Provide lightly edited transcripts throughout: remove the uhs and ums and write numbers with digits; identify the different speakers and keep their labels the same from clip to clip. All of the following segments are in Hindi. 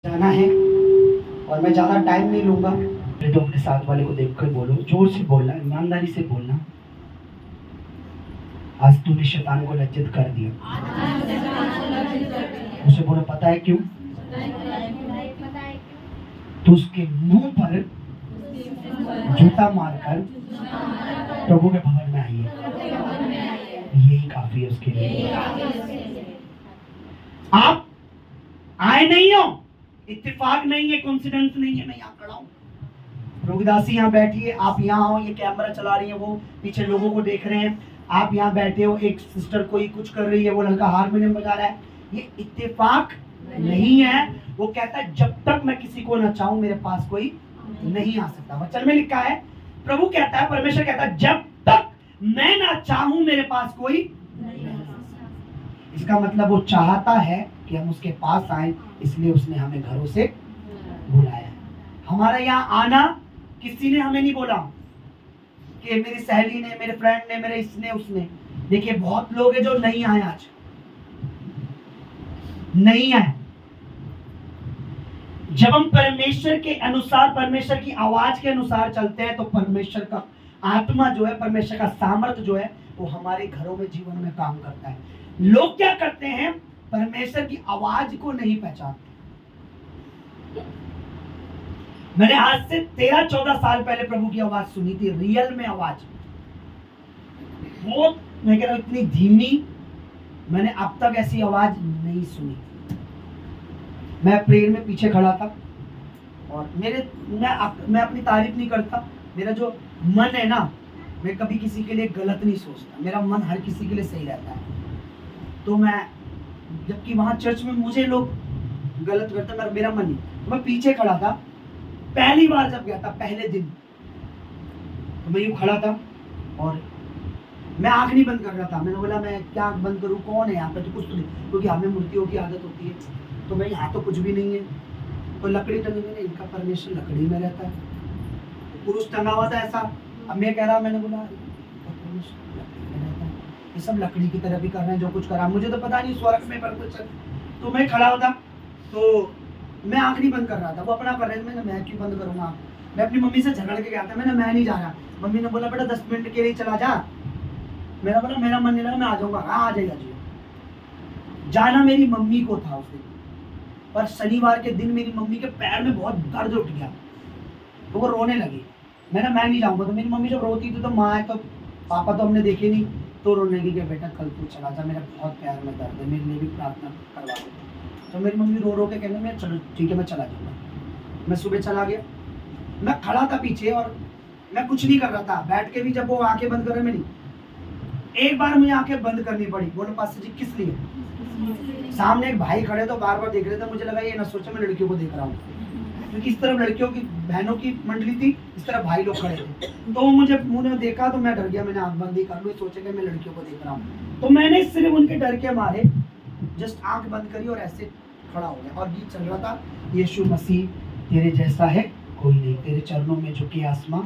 Speaker 1: जाना है और मैं ज़्यादा टाइम नहीं लूँगा। तो अपने साथ वाले को देखकर बोलो, जोर से बोलना, ईमानदारी से बोलना, आज तूने शैतान को लज्जित कर दिया। उसे बोलो, पता है क्यों? तो उसके मुंह पर जूता मारकर प्रभु के भवन में आइए, यही काफी है उसके लिए। आप आए नहीं हो, इत्तेफाक नहीं है, कोइंसिडेंस नहीं है, मैं यहाँ खड़ा हूँ। रोगदासी यहाँ बैठी है, आप यहाँ हो, ये कैमरा चला रही है, वो पीछे लोगों को देख रहे हैं, आप यहाँ बैठे हो, एक सिस्टर कोई कुछ कर रही है, वो लड़का हारमोनियम बजा रहा है, ये इत्तेफाक नहीं है। वो कहता है जब तक मैं किसी को न चाहूं मेरे पास कोई नहीं आ सकता। वचन में लिखा है, प्रभु कहता है, परमेश्वर कहता है, जब तक मैं ना चाहूं मेरे पास कोई नहीं आ सकता। इसका मतलब वो चाहता है कि हम उसके पास आए, इसलिए उसने हमें घरों से बुलाया। हमारा यहाँ आना किसी ने हमें नहीं बोला कि मेरी सहेली ने, मेरे फ्रेंड ने, मेरे इसने उसने। देखिए बहुत लोग हैं जो नहीं आए, आज नहीं आए। जब हम परमेश्वर के अनुसार, परमेश्वर की आवाज के अनुसार चलते हैं, तो परमेश्वर का आत्मा जो है, परमेश्वर का सामर्थ जो है, वो हमारे घरों में, जीवन में काम करता है। लोग क्या करते हैं, परमेश्वर की आवाज को नहीं पहचानते। मैंने आज से 13-14 साल पहले प्रभु की आवाज सुनी थी, रियल में आवाज, वो मैं कह रहा हूं इतनी धीमी, मैंने अब तक ऐसी आवाज नहीं सुनी। मैं प्रेयर में पीछे खड़ा था और मैं अपनी तारीफ नहीं करता, मेरा जो मन है ना, मैं कभी किसी के लिए गलत नहीं सोचता, मेरा मन हर किसी के लिए सही रहता है। तो मैं, जबकि वहां चर्च में मुझे लोग गलत करते, मेरा मन नहीं, तो मैं पीछे खड़ा था। पहली बार जब गया था, पहले दिन, तो मैं यूं खड़ा था और मैं आंख नहीं बंद कर रहा था। मैंने बोला मैं क्या आंख बंद करूं, कौन है यहाँ पे, तो कुछ तो नहीं, क्योंकि हमें मूर्तियों की आदत होती है। तो मैं यहाँ तो कुछ भी नहीं है, तो लकड़ी टंगी मैंने, इनका परमेश्वर लकड़ी में रहता है, पुरुष टंगा हुआ था ऐसा। अब मैं कह रहा, मैंने बोला ये सब लकड़ी की तरह भी कर रहे हैं, जो कुछ करा मुझे तो पता नहीं, स्वर्ग में पर कुछ। तो मैं खड़ा होता, तो मैं आंख नहीं बंद कर रहा था, वो अपना कर रहे थे, मैं क्यों बंद करूंगा। मैं अपनी मम्मी से झगड़ के गया था, मैं नहीं जा रहा। मम्मी ने बोला बेटा 10 मिनट के लिए चला जा। मेरा बोला मेरा मन नहीं लगा, मैं आ जाऊंगा। हाँ आ जाएगा जी। जाना मेरी मम्मी को था उस दिन, पर शनिवार के दिन मेरी मम्मी के पैर में बहुत दर्द उठ गया, तो वो रोने लगी। मैं नहीं जाऊंगा। तो मेरी मम्मी जब रोती थी, तो माँ है तो पापा तो हमने देखे नहीं, तो रोने लगी कि बेटा कल तू चला जा, मेरा बहुत पैर में दर्द है, मेरे लिए भी प्रार्थना करवा दो। तो मेरी मम्मी रो रो के कहने, मैं चलो ठीक है मैं चला जाऊंगा। मैं सुबह चला गया, मैं खड़ा था पीछे और मैं कुछ नहीं कर रहा था, बैठ के भी जब वो आंखें बंद कर रहे, मैं नहीं। एक बार मुझे आंखें बंद करनी पड़ी। बोलो पास्टर जी किस लिए? सामने एक भाई खड़े तो बार बार देख रहे थे, मुझे लगा ये ना सोचे मैं लड़कियों को देख रहा हूँ, क्योंकि इस तरफ लड़कियों की, बहनों की मंडली थी, इस तरफ भाई लोग खड़े थे। तो मुझे मुंह ने देखा तो मैं डर गया, मैंने आंख बंद ही कर ली, सोचे कि मैं लड़कियों को देख रहा हूँ। तो मैंने सिर्फ उनके डर के मारे जस्ट आंख बंद करी और ऐसे खड़ा हो गया, और गीत चल रहा था, यीशु मसीह तेरे जैसा है कोई नहीं, तेरे चरणों में झुके आसमां।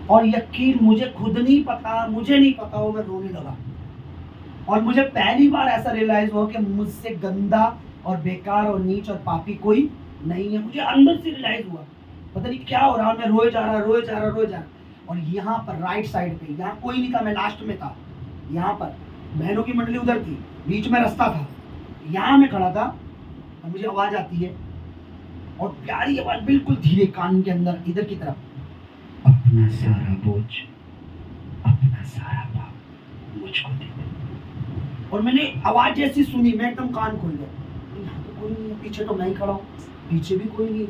Speaker 1: और यकीन मुझे खुद नहीं पता, मुझे नहीं पता, वो मैं रोने लगा। और मुझे पहली बार ऐसा रियलाइज हुआ कि मुझसे गंदा और बेकार और नीच और पापी कोई नहीं है। मुझे अंदर से रियलाइज हुआ, पता नहीं क्या हो रहा, मैं रोए जा रहा। और यहाँ पर राइट साइड पे, यहाँ कोई नहीं था, मैं लास्ट में था, यहाँ पर बहनों की मंडली उधर थी, बीच में रास्ता था, यहाँ मैं खड़ा था और मुझे आवाज आती है, और प्यारी आवाज बिल्कुल धीरे कान के अंदर इधर की तरफ, अपना सारा बोझ, अपना सारा पाप मुझको दे दे। और मैंने आवाज जैसी सुनी, मैं एकदम कान खोल गया, यहाँ तो कोई नहीं है, पीछे तो मैं ही खड़ा हूँ, पीछे भी कोई नहीं,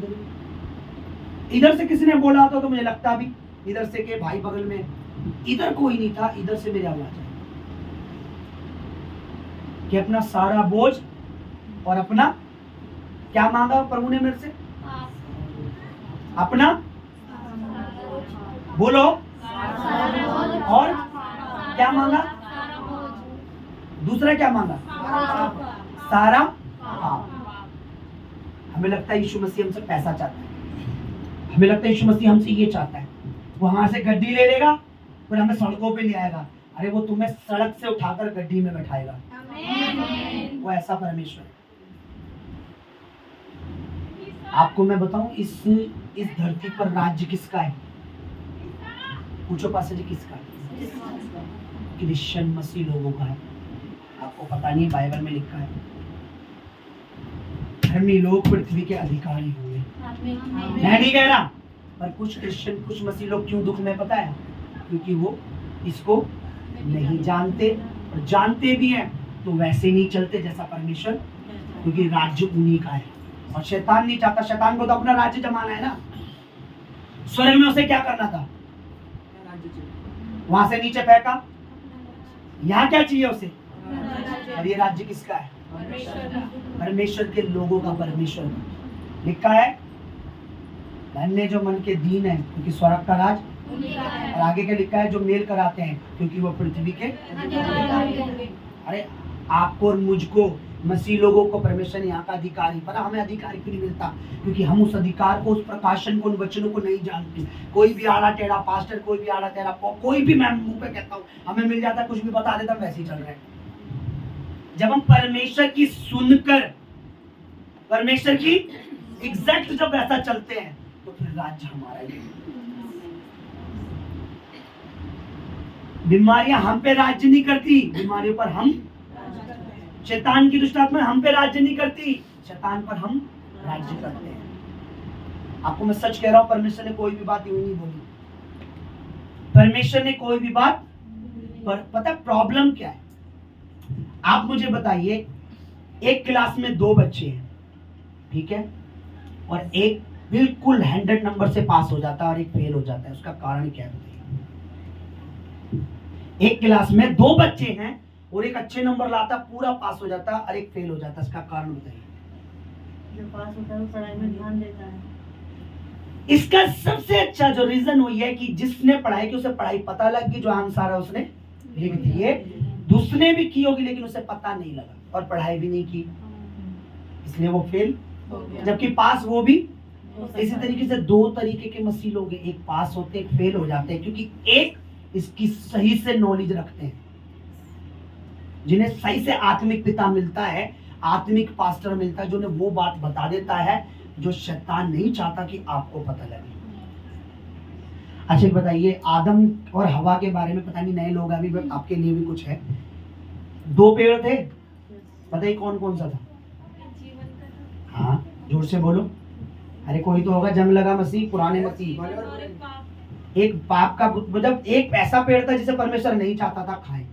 Speaker 1: इधर से किसी ने बोला था तो मुझे लगता भी इधर से के भाई बगल में, इधर कोई नहीं था, इधर से मेरी आवाज आई कि अपना सारा बोझ और अपना, क्या मांगा प्रभु ने मेरे से? अपना बोलो, और क्या मांगा? दूसरा क्या मांगा? सारा पाप। हमें लगता है यीशु मसीह हमसे पैसा चाहता है, हमें लगता है यीशु मसीह हमसे ये चाहता है, वो वहां से गड्डी ले लेगा फिर हमें सड़कों पे ले आएगा। अरे वो तुम्हें सड़क से उठाकर गड्डी में बैठाएगा, वो ऐसा परमेश्वर है। आपको मैं बताऊं, इस धरती पर राज्य किसका है? पूछो पास जी, किसका है? क्रिश्चियन मसीह लोगों का है। आपको पता नहीं, बाइबल में लिखा है धर्मी लोग पृथ्वी के अधिकारी होंगे। मैं नहीं कह रहा, पर कुछ क्रिश्चियन, कुछ मसीह लोग क्यों दुख में, पता है? क्योंकि वो इसको नहीं जानते, और जानते भी हैं तो वैसे नहीं चलते जैसा परमेश्वर, क्योंकि राज्य उन्हीं का है और शैतान नहीं चाहता। शैतान को तो अपना राज्य जमाना है ना। स्वर्ग में उसे क्या करना था? वहां से नीचे फेंका। यहाँ क्या चाहिए उसे? और ये राज्य किसका है? परमेश्वर के लोगों का। परमेश्वर लिखा है धन्य जो मन के दीन है, क्योंकि स्वर्ग का राज। और आगे क्या लिखा है? जो मेल कराते हैं, क्योंकि वो पृथ्वी के। अरे आपको और मुझको, मसीह लोगों को परमेश्वर ने यहाँ का अधिकारी, पर हमें अधिकार क्यों नहीं मिलता? क्योंकि हम उस अधिकार को, उस प्रकाशन को, उन वचनों को नहीं जानते। कोई भी आड़ा टेढ़ा पास्टर, कोई भी आड़ा टेढ़ा, कोई भी, मैं मुंह पे कहता हूँ, हमें मिल जाता है, कुछ भी बता देता, वैसे ही चल रहा है। जब हम परमेश्वर की सुनकर, परमेश्वर की एग्जैक्ट जब वैसा चलते हैं, तो फिर राज्य हमारा ही। बीमारियां हम पे राज्य नहीं करती, बीमारियों पर हम। शैतान की दुष्ट आत्मा हम पे राज्य नहीं करती, शैतान पर हम राज्य करते हैं। आपको मैं सच कह रहा हूं, परमेश्वर ने कोई भी बात यूं नहीं बोली। परमेश्वर ने कोई भी बात, पर पता प्रॉब्लम क्या है? आप मुझे बताइए, एक क्लास में 2 बच्चे हैं, ठीक है, और एक बिल्कुल 100 नंबर से पास हो जाता है और एक फेल हो जाता है, उसका कारण क्या है? एक क्लास में 2 बच्चे हैं और एक अच्छे नंबर लाता, पूरा पास हो जाता, और एक फेल हो जाता, इसका कारण बताइए।
Speaker 2: जो पास होता है वो पढ़ाई में ध्यान देता है।
Speaker 1: इसका सबसे अच्छा जो रीजन वो ये है कि जिसने पढ़ाई की, उसे पढ़ाई पता लग गई, जो आंसर है उसने लिख दिए। दूसरे भी की होगी लेकिन उसे पता नहीं लगा और पढ़ाई भी नहीं की, इसलिए वो फेल, जबकि पास वो भी। इसी तरीके से 2 तरीके के मसीह लोग हैं, एक पास होते, एक फेल हो जाते हैं, क्योंकि एक इसकी सही से नॉलेज रखते हैं, जिन्हें सही से आत्मिक पिता मिलता है, आत्मिक पास्टर मिलता है, जो उन्हें वो बात बता देता है जो शैतान नहीं चाहता कि आपको पता लगे। अच्छा बताइए, आदम और हवा के बारे में पता नहीं, नए लोग अभी आपके लिए भी कुछ है। 2 पेड़ थे, बताइए कौन कौन सा था? हाँ जोर से बोलो। अरे कोई तो होगा, जंग लगा मसीह, पुराने मसीह। एक पाप का, मतलब एक ऐसा पेड़ था जिसे परमेश्वर नहीं चाहता था खाएं,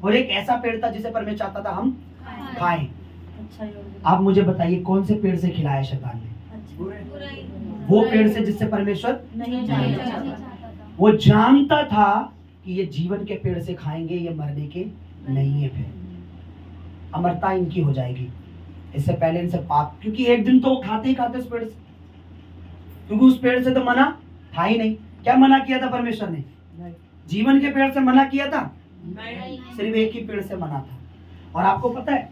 Speaker 1: और एक ऐसा पेड़ था जिसे परमेश्वर चाहता था हम खाएं। आप मुझे बताइए कौन से पेड़ से खिलाया शैतान ने? वो पेड़ से जिससे परमेश्वर नहीं चाहता। वो जानता था कि ये जीवन के पेड़ से खाएंगे, ये मरने के नहीं है, फिर अमरता इनकी हो जाएगी। इससे पहले इनसे पाप, क्योंकि एक दिन तो वो खाते ही खाते उस पेड़ से, क्योंकि उस पेड़ से तो मना था ही नहीं। क्या मना किया था परमेश्वर ने? जीवन के पेड़ से मना किया था? नहीं, सिर्फ एक ही पेड़ से मना था। और आपको पता है,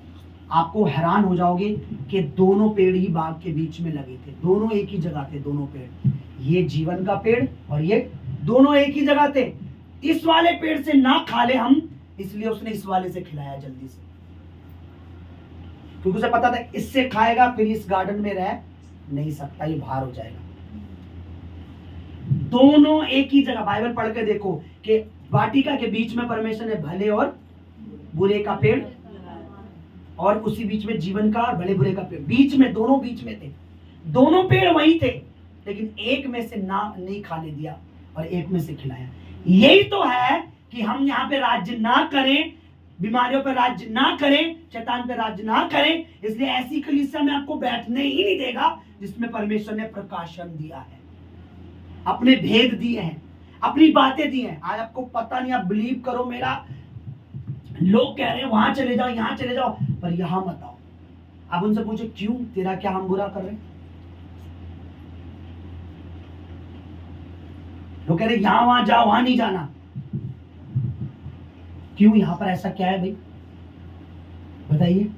Speaker 1: आपको हैरान हो जाओगे कि दोनों पेड़ ही बाग के बीच में लगे थे, दोनों एक ही जगह थे, दोनों पेड़, ये जीवन का पेड़ और ये दोनों एक ही जगह थे। इस वाले पेड़ से ना खा ले हम, इसलिए उसने इस वाले से खिलाया जल्दी से, क्योंकि उसे पता था इससे खाएगा फिर इस गार्डन में रह नहीं सकता, ये बाहर हो जाएगा। दोनों एक ही जगह, बाइबल पढ़ के देखो कि वाटिका के बीच में परमेश्वर ने भले और बुरे का पेड़, और उसी बीच में जीवन का और भले बुरे का पेड़, बीच में, दोनों बीच में थे, दोनों पेड़ वही थे, लेकिन एक में से ना नहीं खाने दिया और एक में से खिलाया। यही तो है कि हम यहाँ पे राज्य ना करें, बीमारियों पर राज्य ना करें, शैतान पे राज्य ना करें। इसलिए ऐसी कलीसिया में आपको बैठने ही नहीं देगा जिसमें परमेश्वर ने प्रकाशन दिया है, अपने भेद दिए हैं, अपनी बातें दी हैं। आज आपको पता नहीं, आप बिलीव करो मेरा, लोग कह रहे हैं वहां चले जाओ, यहाँ चले जाओ, पर यहां मत आओ। आप उनसे पूछो क्यों, तेरा क्या हम बुरा कर रहे हैं? लोग कह रहे हैं यहां वहां जाओ, वहां नहीं जाना, क्यों? यहां पर ऐसा क्या है भाई, बताइए,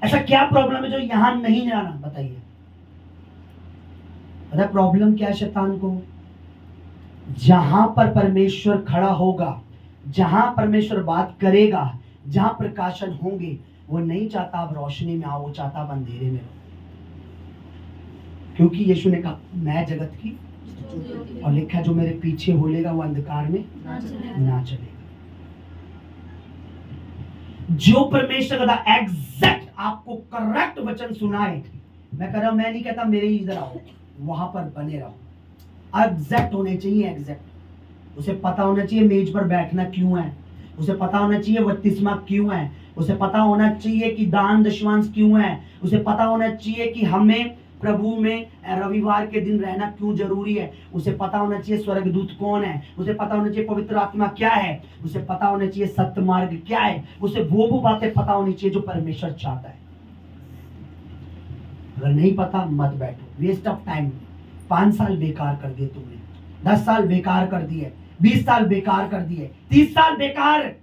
Speaker 1: ऐसा क्या प्रॉब्लम है जो यहां नहीं जाना? बताइए, पता प्रॉब्लम क्या है शैतान को? जहां पर परमेश्वर खड़ा होगा, जहां परमेश्वर बात करेगा, जहां प्रकाशन होंगे, वो नहीं चाहता आप रोशनी में आओ, वो चाहता आप अंधेरे में रहो। क्योंकि यीशु ने कहा मैं जगत की, और लिखा जो मेरे पीछे होलेगा वो अंधकार में ना चलेगा। जो परमेश्वर का एग्जैक्ट आपको करेक्ट वचन सुनाए, मैं कह रहा हूं, मैं नहीं कहता मेरे इधर आओ, वहां पर बने रहो। एग्जैक्ट होने चाहिए, एग्जैक्ट। उसे पता होना चाहिए मेज पर बैठना क्यों है, उसे पता होना चाहिए बपतिस्मा क्यों है, उसे पता होना चाहिए कि दान दशमांश क्यों है, उसे पता होना चाहिए कि हमें प्रभु में रविवार के दिन रहना क्यों जरूरी है, उसे पता होना चाहिए स्वर्गदूत कौन है, उसे पता होना चाहिए पवित्र आत्मा क्या है, उसे पता होना चाहिए सत्य मार्ग क्या है, उसे वो बातें पता होनी चाहिए जो परमेश्वर चाहता है। अगर नहीं पता मत बैठो, वेस्ट ऑफ टाइम। 5 साल बेकार कर दिए तुमने, 10 साल बेकार कर दिए, 20 साल बेकार कर दिए, 30 साल बेकार।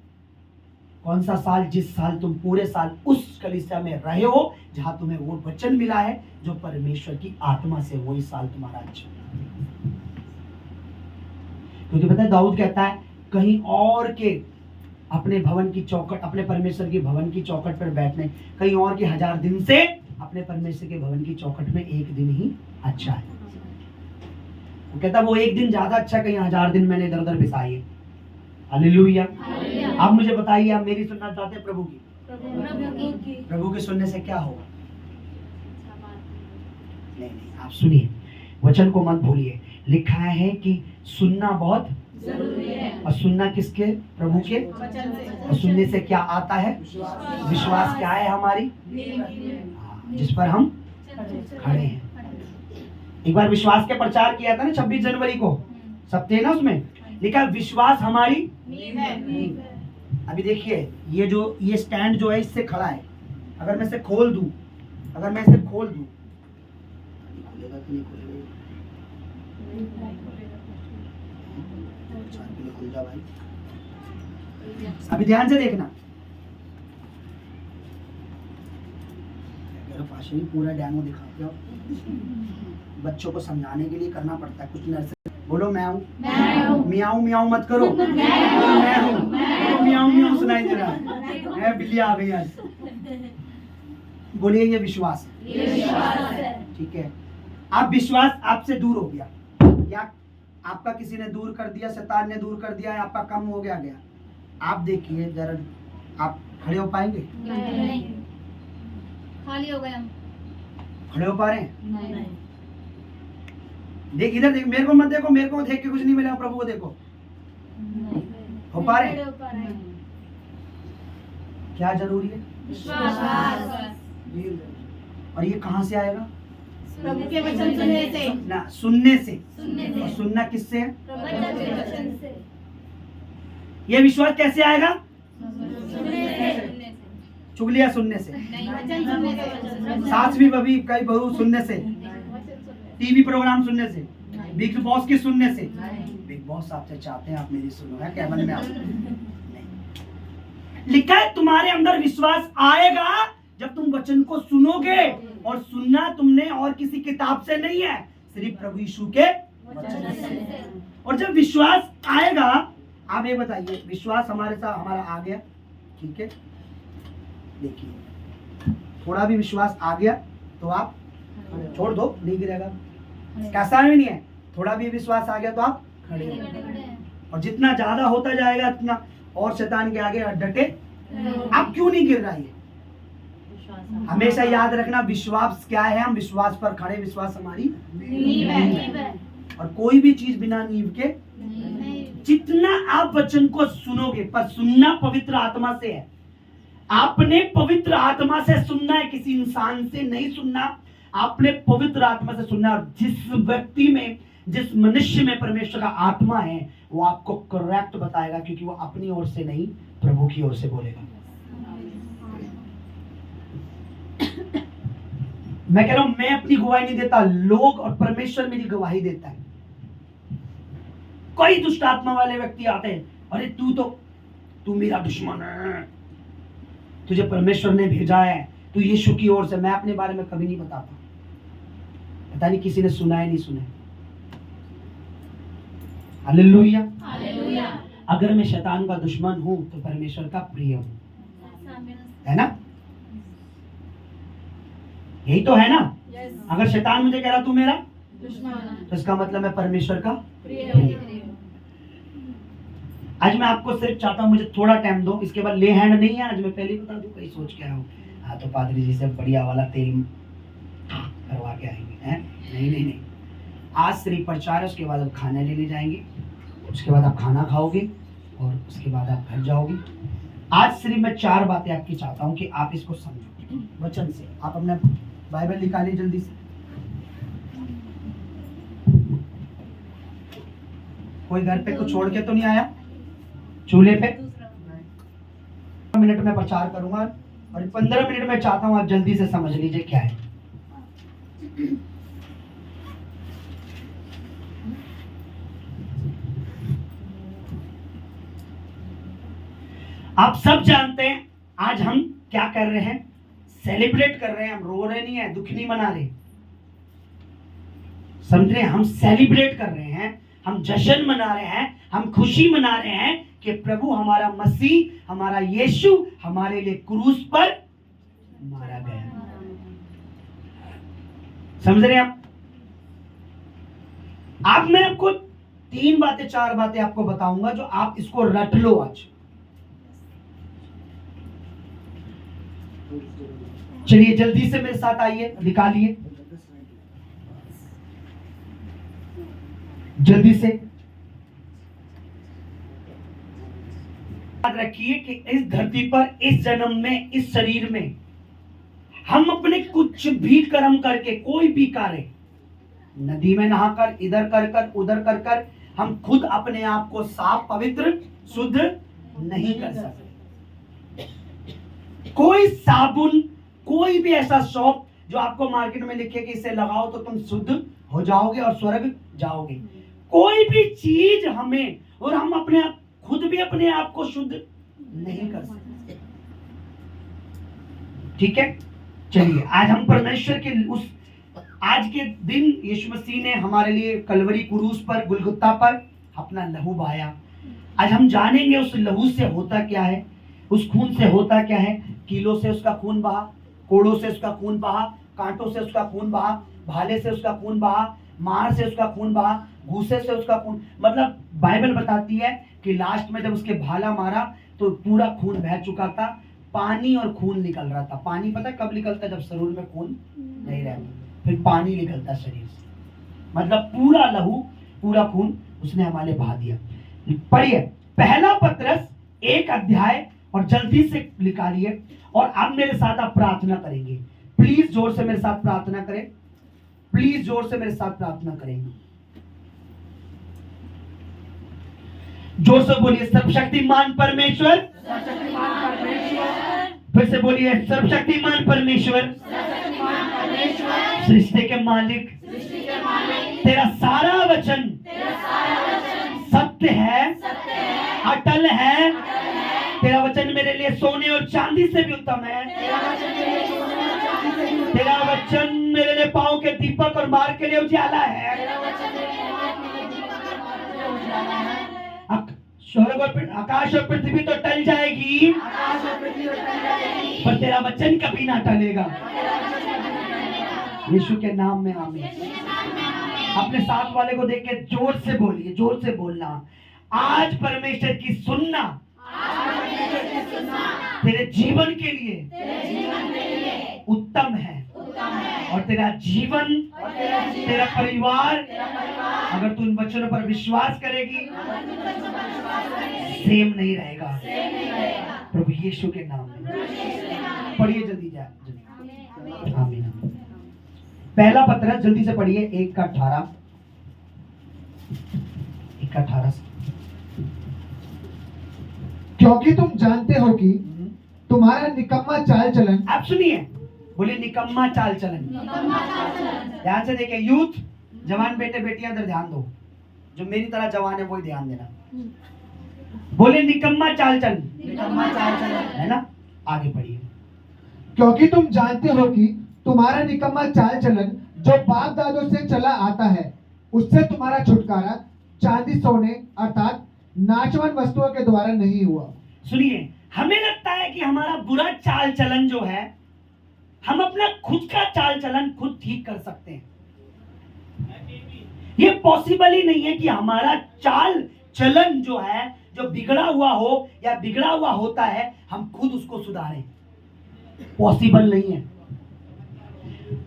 Speaker 1: कौन सा साल? जिस साल तुम पूरे साल उस कलीसिया में रहे हो जहां तुम्हें वो वचन मिला है जो परमेश्वर की आत्मा से, वही साल तुम्हारा अच्छा। क्योंकि पता है दाऊद कहता है कहीं और के अपने भवन की चौखट, अपने परमेश्वर की भवन की चौखट पर बैठने, कहीं और के 1000 दिन से अपने परमेश्वर के भवन की चौखट में एक दिन ही अच्छा है। वो कहता वो एक दिन ज्यादा अच्छा, कहीं 1000 दिन मैंने इधर उधर बिताई है। हालेलुया। आप मुझे बताइए, आप मेरी सुनना चाहते हैं प्रभु की? प्रभु की सुनने से क्या होगा? नहीं, आप सुनिए, वचन को मत भूलिए। लिखा है कि सुनना बहुत जरूरी है। और सुनना किसके? प्रभु के। और सुनने से क्या आता है? विश्वास क्या है हमारी? जिस पर हम खड़े हैं। एक बार विश्वास के प्रचार किया था ना 26 जनवरी को, सब थे ना उसमें, लिखा विश्वास हमारी नींव है। अभी देखिए ये स्टैंड जो है इससे खड़ा है, अगर मैं इसे खोल दूं, खुलेगा कि नहीं खुलेगा? खुल जा भाई। अभी ध्यान से देखना, पाशे पूरा डैमो दिखाते हो, बच्चों को समझाने के लिए करना पड़ता है कुछ। नर्सरी बोलो मैं हूँ, मियाऊ मियाऊ मत करो, मैं हूँ, मियाऊ मियाऊ सुनाई दे रहा है, बिल्ली आ गई आज। बोलिए ये विश्वास है, ठीक है। आप विश्वास आपसे दूर हो गया, या आपका किसी ने दूर कर दिया, शैतान ने दूर कर दिया, आपका कम हो गया। आप देखिए जरा, आप खड़े हो पाएंगे? नहीं, खाली हो गए हम। खड़े हो पा रहे हैं? नहीं। देख इधर देख, मेरे को मत देखो, मेरे को देख के कुछ नहीं मिला, प्रभु को देखो। हो पा रहे हैं? क्या जरूरी है? विश्वास। और ये कहाँ से आएगा? प्रभु के वचन सुनने से ना, सुनने से। और सुनना किससे है? वचन से। ये विश्वास कैसे आएगा? चुगलियां सुनने से, सास भी बबी कई बहू सुनने से, टीवी प्रोग्राम सुनने से, बिग बॉस की सुनने से। बिग बॉस आपसे चाहते हैं आप मेरी सुनो, है केवल में आप नहीं। लिखा है तुम्हारे अंदर विश्वास आएगा जब तुम वचन को सुनोगे, और सुनना तुमने और किसी किताब से नहीं है, सिर्फ प्रभु यीशु के वचन से। और जब विश्वास आएगा, आप ये बताइए, विश्वास हमारे साथ हमारा आ गया, ठीक है। देखिए थोड़ा भी विश्वास आ गया तो आप छोड़ दो, नहीं गिरेगा, कैसा भी नहीं है। थोड़ा भी विश्वास आ गया तो आप खड़े हो, और जितना ज्यादा होता जाएगा उतना और शैतान के आगे डटे। आप क्यों नहीं गिर रहा है? हमेशा याद रखना, विश्वास क्या है? हम विश्वास पर खड़े, विश्वास हमारी नींव है। और कोई भी चीज बिना नींव के, जितना आप वचन को सुनोगे, पर सुनना पवित्र आत्मा से है। आपने पवित्र आत्मा से सुनना है, किसी इंसान से नहीं सुनना। आपने पवित्र आत्मा से सुनना। और जिस व्यक्ति में, जिस मनुष्य में परमेश्वर का आत्मा है, वो आपको करेक्ट बताएगा, क्योंकि वो अपनी ओर से नहीं, प्रभु की ओर से बोलेगा। मैं कह रहा हूं, मैं अपनी गवाही नहीं देता, लोग और परमेश्वर मेरी गवाही देता है। कई दुष्ट आत्मा वाले व्यक्ति आते हैं, अरे तू मेरा दुश्मन है, तुझे परमेश्वर ने भेजा है, तू यीशु की ओर से। मैं अपने बारे में कभी नहीं बताता, पता नहीं किसी ने सुना है नहीं सुना है। हालेलुया। अगर मैं शैतान का दुश्मन हूं तो परमेश्वर का प्रिय हूं, है ना? यही तो है ना।
Speaker 3: Yes.
Speaker 1: अगर शैतान मुझे कह रहा तू मेरा,
Speaker 3: दुश्मन
Speaker 1: तो इसका मतलब मैं परमेश्वर का।
Speaker 3: प्रिय।
Speaker 1: आज मैं आपको सिर्फ चाहता हूँ मुझे थोड़ा टाइम दो, इसके बाद ले हैंड नहीं है। आज मैं पहले ही बता दूं, कहीं सोच के आओ हाँ तो पादरी जी से बढ़िया वाला तेल करवा के आएंगे हैं। नहीं नहीं नहीं, आज सिर्फ प्रचार है, उसके बाद आप खाना लेने जाएंगे, उसके बाद आप खाना खाओगे और उसके बाद आप घर जाओगे। आज सिर्फ मैं 4 बातें आपकी चाहता हूँ कि आप इसको समझो वचन से। आप अपना बाइबल निकालिए जल्दी से। कोई घर पे कुछ छोड़ के तो नहीं आया चूल्हे पे? मिनट में प्रचार करूंगा और 15 मिनट में चाहता हूं आप जल्दी से समझ लीजिए क्या है। आप सब जानते हैं आज हम क्या कर रहे हैं, सेलिब्रेट कर रहे हैं। हम रो रहे नहीं है, दुख नहीं मना रहे, समझ रहे हैं? हम सेलिब्रेट कर रहे हैं, हम जश्न मना रहे हैं, हम खुशी मना रहे हैं कि प्रभु हमारा मसीह, हमारा यीशु हमारे लिए क्रूस पर मारा गया। समझ रहे हैं आप? अब मैं आपको 3 बातें 4 बातें आपको बताऊंगा जो आप इसको रट लो आज। चलिए जल्दी से मेरे साथ आइए, निकालिए जल्दी से। याद रखिए कि इस धरती पर, इस जन्म में, इस शरीर में हम अपने कुछ भी कर्म करके, कोई भी कार्य, नदी में नहाकर, इधर कर कर उधर कर कर, हम खुद अपने आप को साफ, पवित्र, शुद्ध नहीं कर सकते। कोई साबुन, कोई भी ऐसा सौंप जो आपको मार्केट में लिखे कि इसे लगाओ तो तुम शुद्ध हो जाओगे और स्वर्ग जाओगे, कोई भी चीज हमें, और हम अपने आप खुद भी अपने आप को शुद्ध नहीं कर सकते। ठीक है, चलिए आज हम परमेश्वर के उस आज के दिन यीशु मसीह ने हमारे लिए कलवरी क्रूस पर, गुलगुत्ता पर अपना लहू बहाया। आज हम जानेंगे उस लहू से होता क्या है, उस खून से होता क्या है। कीलों से उसका खून बहा, कोड़ों से उसका खून बहा, कांटों से उसका खून बहा, भाले से उसका खून बहा, मार से उसका खून बहा, घूसे से उसका खून। मतलब बाइबल बताती है कि लास्ट में जब उसके भाला मारा तो पूरा खून बह चुका था, पानी और खून निकल रहा था। पानी पता है कब निकलता है? जब शरीर में खून नहीं रहता, फिर पानी निकलता शरीर से। मतलब पूरा लहू, पूरा खून उसने हमारे बहा दिया। पढ़िए पहला पत्रस 1 अध्याय और जल्दी से निकालिए और अब मेरे साथ आप प्रार्थना करेंगे। प्लीज जोर से मेरे साथ प्रार्थना करें, प्लीज जोर से मेरे साथ प्रार्थना करेंगे। जोर से बोलिए सर्वशक्तिमान परमेश्वर। फिर से बोलिए सर्वशक्तिमान परमेश्वर, सृष्टि के मालिक, तेरा सारा वचन सत्य है, अटल है। तेरा वचन मेरे लिए सोने और चांदी से भी उत्तम है। तेरा वचन मेरे लिए पांव के दीपक और मार्ग के लिए उजाला है। स्वर्ग और आकाश और पृथ्वी तो टल जाएगी, पर तेरा वचन कभी ना टलेगा। यीशु के नाम में आमीन। अपने साथ वाले को देख के जोर से बोलिए, जोर से बोलना, आज परमेश्वर की सुनना तेरे जीवन के लिए उत्तम है। और तेरा जीवन, तेरा परिवार, अगर तू इन वचनों पर विश्वास करेगी, सेम नहीं रहेगा। प्रभु यीशु के नाम में पढ़िए जल्दी जाए। आमीन। पहला पत्रस जल्दी से पढ़िए 1:18। 1:18 से।
Speaker 4: क्योंकि तुम जानते हो कि तुम्हारा निकम्मा चाल चलन,
Speaker 1: आप सुनिए, बोलिए निकम्मा चाल चलन। ध्यान से देखिए, यूथ, जवान बेटे बेटियां इधर ध्यान दो, जो मेरी तरह जवान है वही ध्यान देना। बोले निकम्मा चाल चलन, निकम्मा चाल चलन, है ना? आगे पढ़िए।
Speaker 4: क्योंकि तुम जानते हो कि तुम्हारा निकम्मा चाल चलन जो बाप दादों से चला आता है, उससे तुम्हारा छुटकारा चांदी सोने अर्थात नाचवान वस्तुओं के द्वारा नहीं हुआ।
Speaker 1: सुनिए, हमें लगता है कि हमारा बुरा चाल चलन जो है, हम अपना खुद का चाल चलन खुद ठीक कर सकते हैं। ये पॉसिबल ही नहीं है कि हमारा चाल चलन जो है, जो बिगड़ा हुआ हो या बिगड़ा हुआ होता है, हम खुद उसको सुधारें। पॉसिबल नहीं है।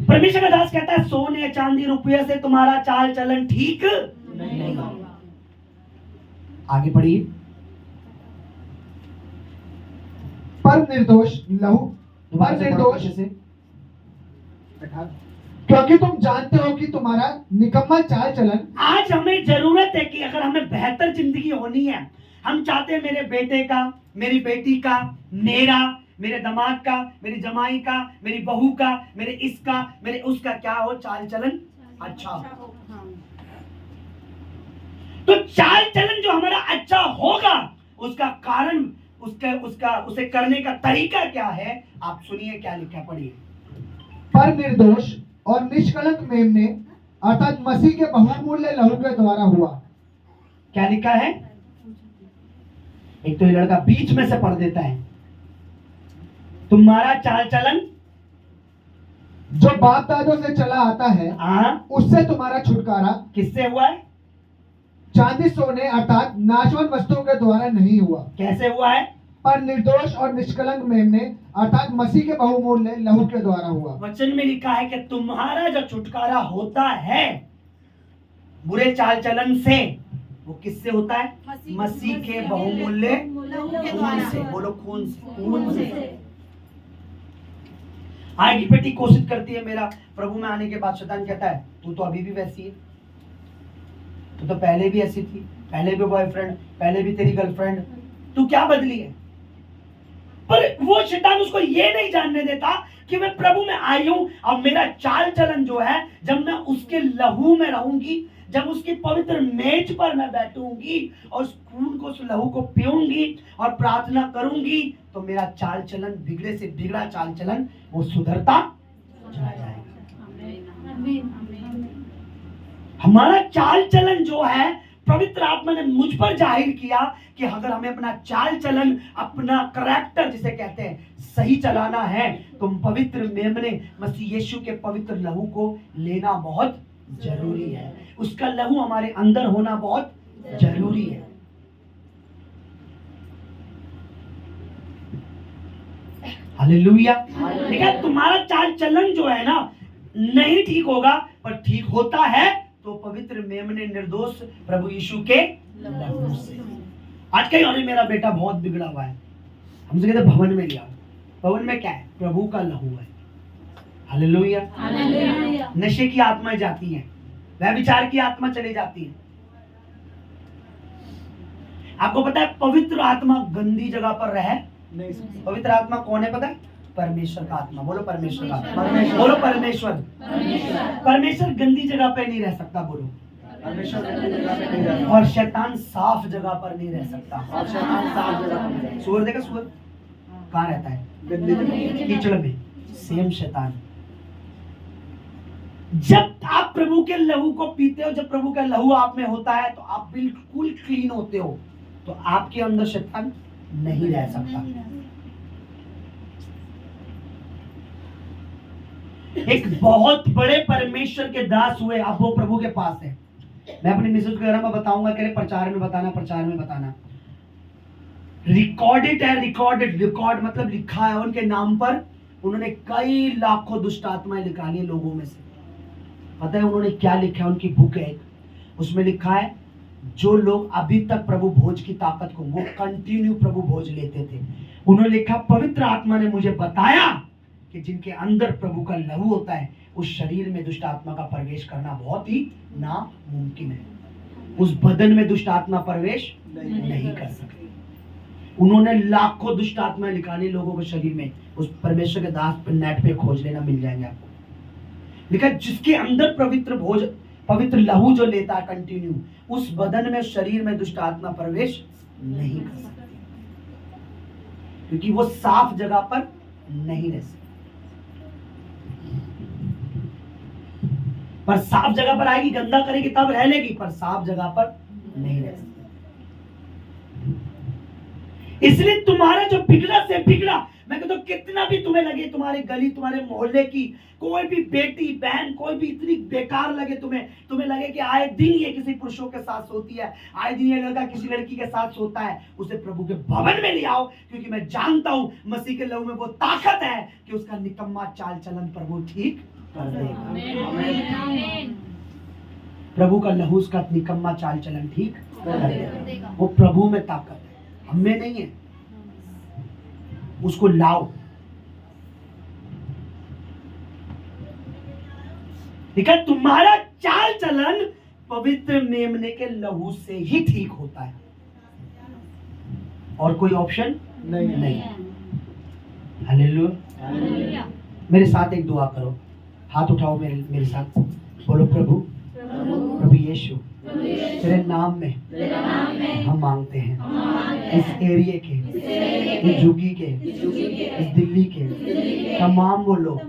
Speaker 1: परमेश्वर का दास कहता है सोने चांदी रुपये से तुम्हारा चाल चलन ठीक नहीं होगा। आगे पढ़िए।
Speaker 4: पर निर्दोष लहू
Speaker 1: दोबारा
Speaker 4: पर
Speaker 1: से पढ़ो
Speaker 4: निर्दोष
Speaker 1: अच्छे से।
Speaker 4: क्योंकि तुम जानते हो कि तुम्हारा निकम्मा चाल चलन
Speaker 1: आज हमें जरूरत है कि अगर हमें बेहतर जिंदगी होनी है, हम चाहते हैं मेरे बेटे का, मेरी बेटी का, मेरे दामाद का, मेरी जमाई का, मेरी बहू का, मेरे इसका, मेरे उसका क्या हो, चाल चलन अच्छा हो। तो चाल चलन जो हमारा अच्छा होगा, उसका कारण, उसे करने का तरीका क्या है, आप सुनिए क्या लिखा, पढ़िए।
Speaker 4: पर निर्दोष और निष्कलंक मेमने अर्थात मसीह के बहुमूल्य लहू के द्वारा हुआ।
Speaker 1: क्या लिखा है? एक तो ये लड़का बीच में से पढ़ देता है। तुम्हारा चाल चलन
Speaker 4: जो बाप दादों से चला आता है, उससे तुम्हारा छुटकारा
Speaker 1: किससे हुआ है?
Speaker 4: चांदी सोने अर्थात नाशवान वस्तुओं के द्वारा नहीं हुआ।
Speaker 1: कैसे हुआ है?
Speaker 4: पर निर्दोष और निष्कलंक मेमने अर्थात मसीह के बहुमूल्य लहू के द्वारा हुआ।
Speaker 1: वचन में लिखा है कि तुम्हारा जो छुटकारा होता है बुरे चाल चलन से, वो किससे होता है? मसीह के बहुमूल्य खून से। बोलो खून से। खून से। आगे बेटी कोशिश करती है, मेरा प्रभु में आने के बाद शैतान कहता है तू तो अभी भी वैसी है, तू तो पहले भी ऐसी थी, पहले भी बॉयफ्रेंड, पहले भी तेरी गर्लफ्रेंड, तू क्या बदली है? पर वो शैतान उसको ये नहीं जानने देता कि मैं प्रभु में आई हूं और मेरा चाल चलन जो है, जब मैं उसके लहू में रहूंगी, जब उसकी पवित्र मेज पर मैं बैठूंगी और उस खून को, उस लहू को पीऊंगी और प्रार्थना करूंगी, तो मेरा चाल चलन, बिगड़े से बिगड़ा चाल चलन, वो सुधरता चला जाएगा। हमारा चाल चलन जो है, पवित्र आत्मा ने मुझ पर जाहिर किया कि अगर हमें अपना चाल चलन, अपना करैक्टर जिसे कहते हैं, सही चलाना है, तो पवित्र मेमने मसीह यीशु के पवित्र लहू को लेना बहुत जरूरी है। उसका लहू हमारे अंदर होना बहुत जरूरी है। हालेलुया। देखा, तुम्हारा चाल चलन जो है ना, नहीं ठीक होगा, पर ठीक होता है तो पवित्र मेमने निर्दोष प्रभु यीशु के लहू से। आज कहीं और मेरा बेटा बहुत बिगड़ा हुआ है, हमसे कहते भवन में लिया। भवन में क्या है? प्रभु का लहू है। हालेलुया। नशे की आत्माएं जाती हैं, व्यभिचार की आत्मा चली जाती है। आपको पता है पवित्र आत्मा गंदी जगह पर रहे नहीं। पवित्र आत्मा कौन है पता है? परमेश्वर का आत्मा। बोलो परमेश्वर का। बोलो परमेश्वर। परमेश्वर गंदी जगह पे नहीं रह सकता। बोलो परमेश्वर। और शैतान साफ जगह पर नहीं रह सकता। और शैतान साफ जगह पर, सूअर देखा, सूअर कहाँ रहता है? कीचड़ में। सेम शैतान। जब आप प्रभु के लहू को पीते हो, जब प्रभु का लहू आप में होता है, तो आप बिल्कुल क्लीन होते हो, तो आपके अंदर शैतान नहीं रह सकता। एक बहुत बड़े परमेश्वर के दास हुए, अब वो प्रभु के पास है। मैं अपनी मिसेज वगैरह में बताऊंगा, कह रहे प्रचार में बताना, प्रचार में बताना। रिकॉर्डेड है, रिकॉर्ड मतलब लिखा है उनके नाम पर। उन्होंने कई लाखों दुष्ट आत्माएं निकाली लोगों में से। पता है उन्होंने क्या लिखा है? उनकी बुक है, उसमें लिखा है जो लोग अभी तक प्रभु भोज की ताकत को, वो कंटिन्यू प्रभु भोज लेते थे। उन्होंने लिखा पवित्र आत्मा ने मुझे बताया कि जिनके अंदर प्रभु का लहू होता है, उस शरीर में दुष्ट आत्मा का प्रवेश करना बहुत ही नामुमकिन है। उस बदन में दुष्ट आत्मा प्रवेश नहीं कर सकती। उन्होंने लाखों दुष्ट आत्मा निकाली लोगों के शरीर में। उस परमेश्वर के दास पर नेट पे खोज लेना, मिल जाएंगे आपको। लिखा जिसके अंदर पवित्र लहू जो लेता है कंटिन्यू, उस बदन में, शरीर में दुष्ट आत्मा प्रवेश नहीं कर सकती, क्योंकि वो साफ जगह पर नहीं रह सकती। पर साफ जगह पर आएगी, गंदा करेगी तब रह लेगी, पर साफ जगह पर नहीं रह सकती। इसलिए तुम्हारा जो बिगड़ा से बिगड़ा मैं कहता हूँ कितना भी तुम्हें लगे, तुम्हारी गली, तुम्हारे मोहल्ले की कोई भी बेटी बहन, कोई भी इतनी बेकार लगे तुम्हें लगे कि आए दिन ये किसी पुरुषों के साथ सोती है, आए दिन ये लड़का किसी लड़की के साथ सोता है, उसे प्रभु के भवन में ले आओ, क्योंकि मैं जानता हूं मसीह के लहू में वो ताकत है कि उसका निकम्मा चाल चलन प्रभु ठीक कर देगा। प्रभु का लहू उसका निकम्मा चाल चलन ठीक कर देगा। वो प्रभु में ताकत है, हम में नहीं है। उसको लाओ। ठीक है, तुम्हारा चाल चलन पवित्र मेमने के लहू से ही ठीक होता है, और कोई ऑप्शन नहीं। हालेलुया। मेरे साथ एक दुआ करो, हाथ उठाओ मेरे साथ, बोलो प्रभु यीशु तेरे नाम में हम मांगते हैं इस एरिया के, इस झुग्गी के, इस दिल्ली के तमाम वो लोग,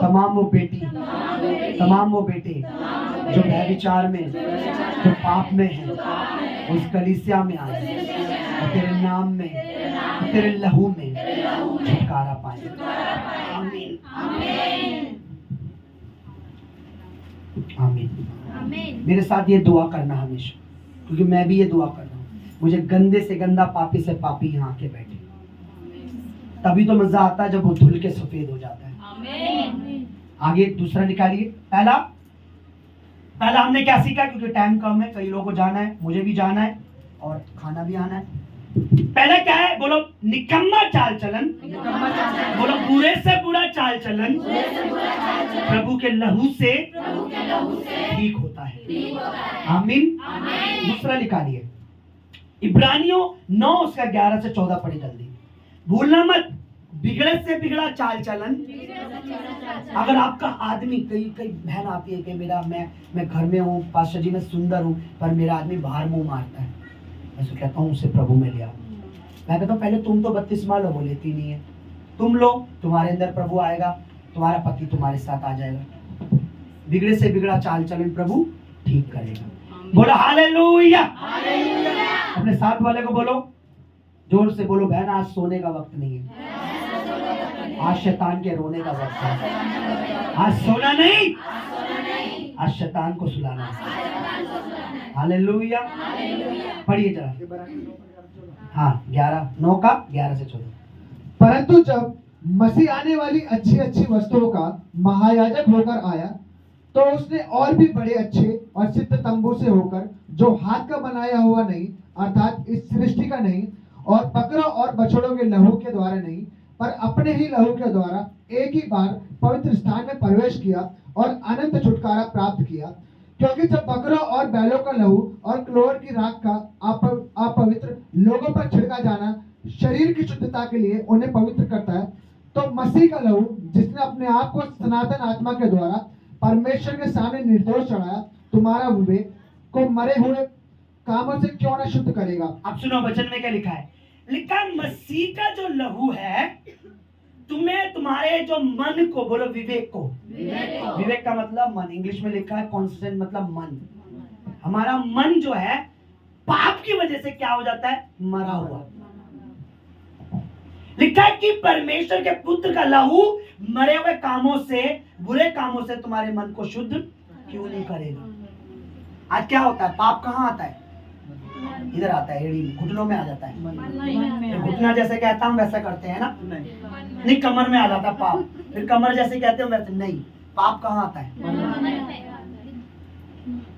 Speaker 1: तमाम वो बेटी, तमाम वो बेटे जो व्यभिचार में, जो पाप में है, उस कलीसिया में आए और तेरे नाम में, तेरे लहू में छुटकारा पाए। आमीन आमीन। मेरे साथ ये दुआ करना हमेशा, क्योंकि मैं भी ये दुआ कर रहा हूँ। मुझे गंदे से गंदा, पापी से पापी यहाँ आके बैठे, तभी तो मजा आता है जब वो धुल के सफेद हो जाता है। आगे दूसरा निकालिए। पहला हमने क्या सीखा, क्योंकि टाइम कम है, कई लोगों को जाना है, मुझे भी जाना है और खाना भी आना है। पहला क्या है, बोलो निकम्मा चाल चलन, बोलो बुरे से बुरा चाल चलन प्रभु के लहू से ठीक होता है। आमीन। दूसरा निकालिए, इब्रानियों 9 उसका 11 से 14 पढ़ी जल्दी। भूलना मत, बिगड़े से बिगड़ा चाल चलन। अगर आपका आदमी, कई बहन आती है कि मेरा मैं घर में हूँ पास्टर जी, मैं सुंदर हूँ, पर मेरा आदमी बाहर मुंह मारता है, मैं तो कहता हूँ उसे प्रभु में ले आओ। मैं कहता हूँ पहले तुम तो बपतिस्मा लो, वो लेती नहीं है, तुम लो, तुम्हारे अंदर प्रभु आएगा, तुम्हारा पति तुम्हारे साथ आ जाएगा। बिगड़े से बिगड़ा चाल चलन प्रभु ठीक करेगा। बोलो हालेलुया। अपने साथ वाले को बोलो, जोर से बोलो, बहन आज सोने का वक्त नहीं है, आज शैतान के रोने का वक्त है। आज सोना नहीं, आज शैतान को सुलाना है। हालेलुया। पढ़िए जरा। हाँ, 9 का 11 से 14।
Speaker 4: परंतु जब मसीह आने वाली अच्छी अच्छी वस्तुओं का महायाजक होकर आया, तो उसने और भी बड़े अच्छे और सिद्ध तंबू से होकर, जो हाथ का बनाया हुआ नहीं, अर्थात इस सृष्टि का नहीं, और बकरों और बछड़ों के लहू के द्वारा नहीं, पर अपने ही लहू के द्वारा एक ही बार पवित्र स्थान में प्रवेश किया और अनंत छुटकारा प्राप्त किया। क्योंकि जब बकरों और बैलों का लहू और क्लोर की राख का अपवित्र लोगों पर छिड़का जाना शरीर की शुद्धता के लिए उन्हें पवित्र करता है, तो मसीह का लहू, जिसने अपने आप को सनातन आत्मा के द्वारा परमेश्वर के सामने निर्दोष चढ़ाया, तुम्हारा विवेक को मरे हुए कामों से क्यों न शुद्ध करेगा।
Speaker 1: अब सुनो वचन में क्या लिखा है। लिखा है मसीह का जो लहू है तुम्हें, तुम्हारे जो मन को, बोलो विवेक को, विवेक का मतलब मन, इंग्लिश में लिखा है कॉन्शियस मतलब मन। हमारा मन जो है पाप की वजह से क्या हो जाता है, मरा हुआ। लिखा है कि परमेश्वर के पुत्र का लहू मरे हुए कामों से, बुरे कामों से तुम्हारे मन को शुद्ध क्यों नहीं करेगा। आज क्या होता है, पाप कहाँ आता है, इधर आता है, एड़ी में, घुटनों में आ जाता है। घुटना जैसे कहता हूँ वैसा करते हैं ना, नहीं कमर में आ जाता पाप, फिर कमर जैसे कहते हो वैसे नहीं। पाप कहाँ आता है,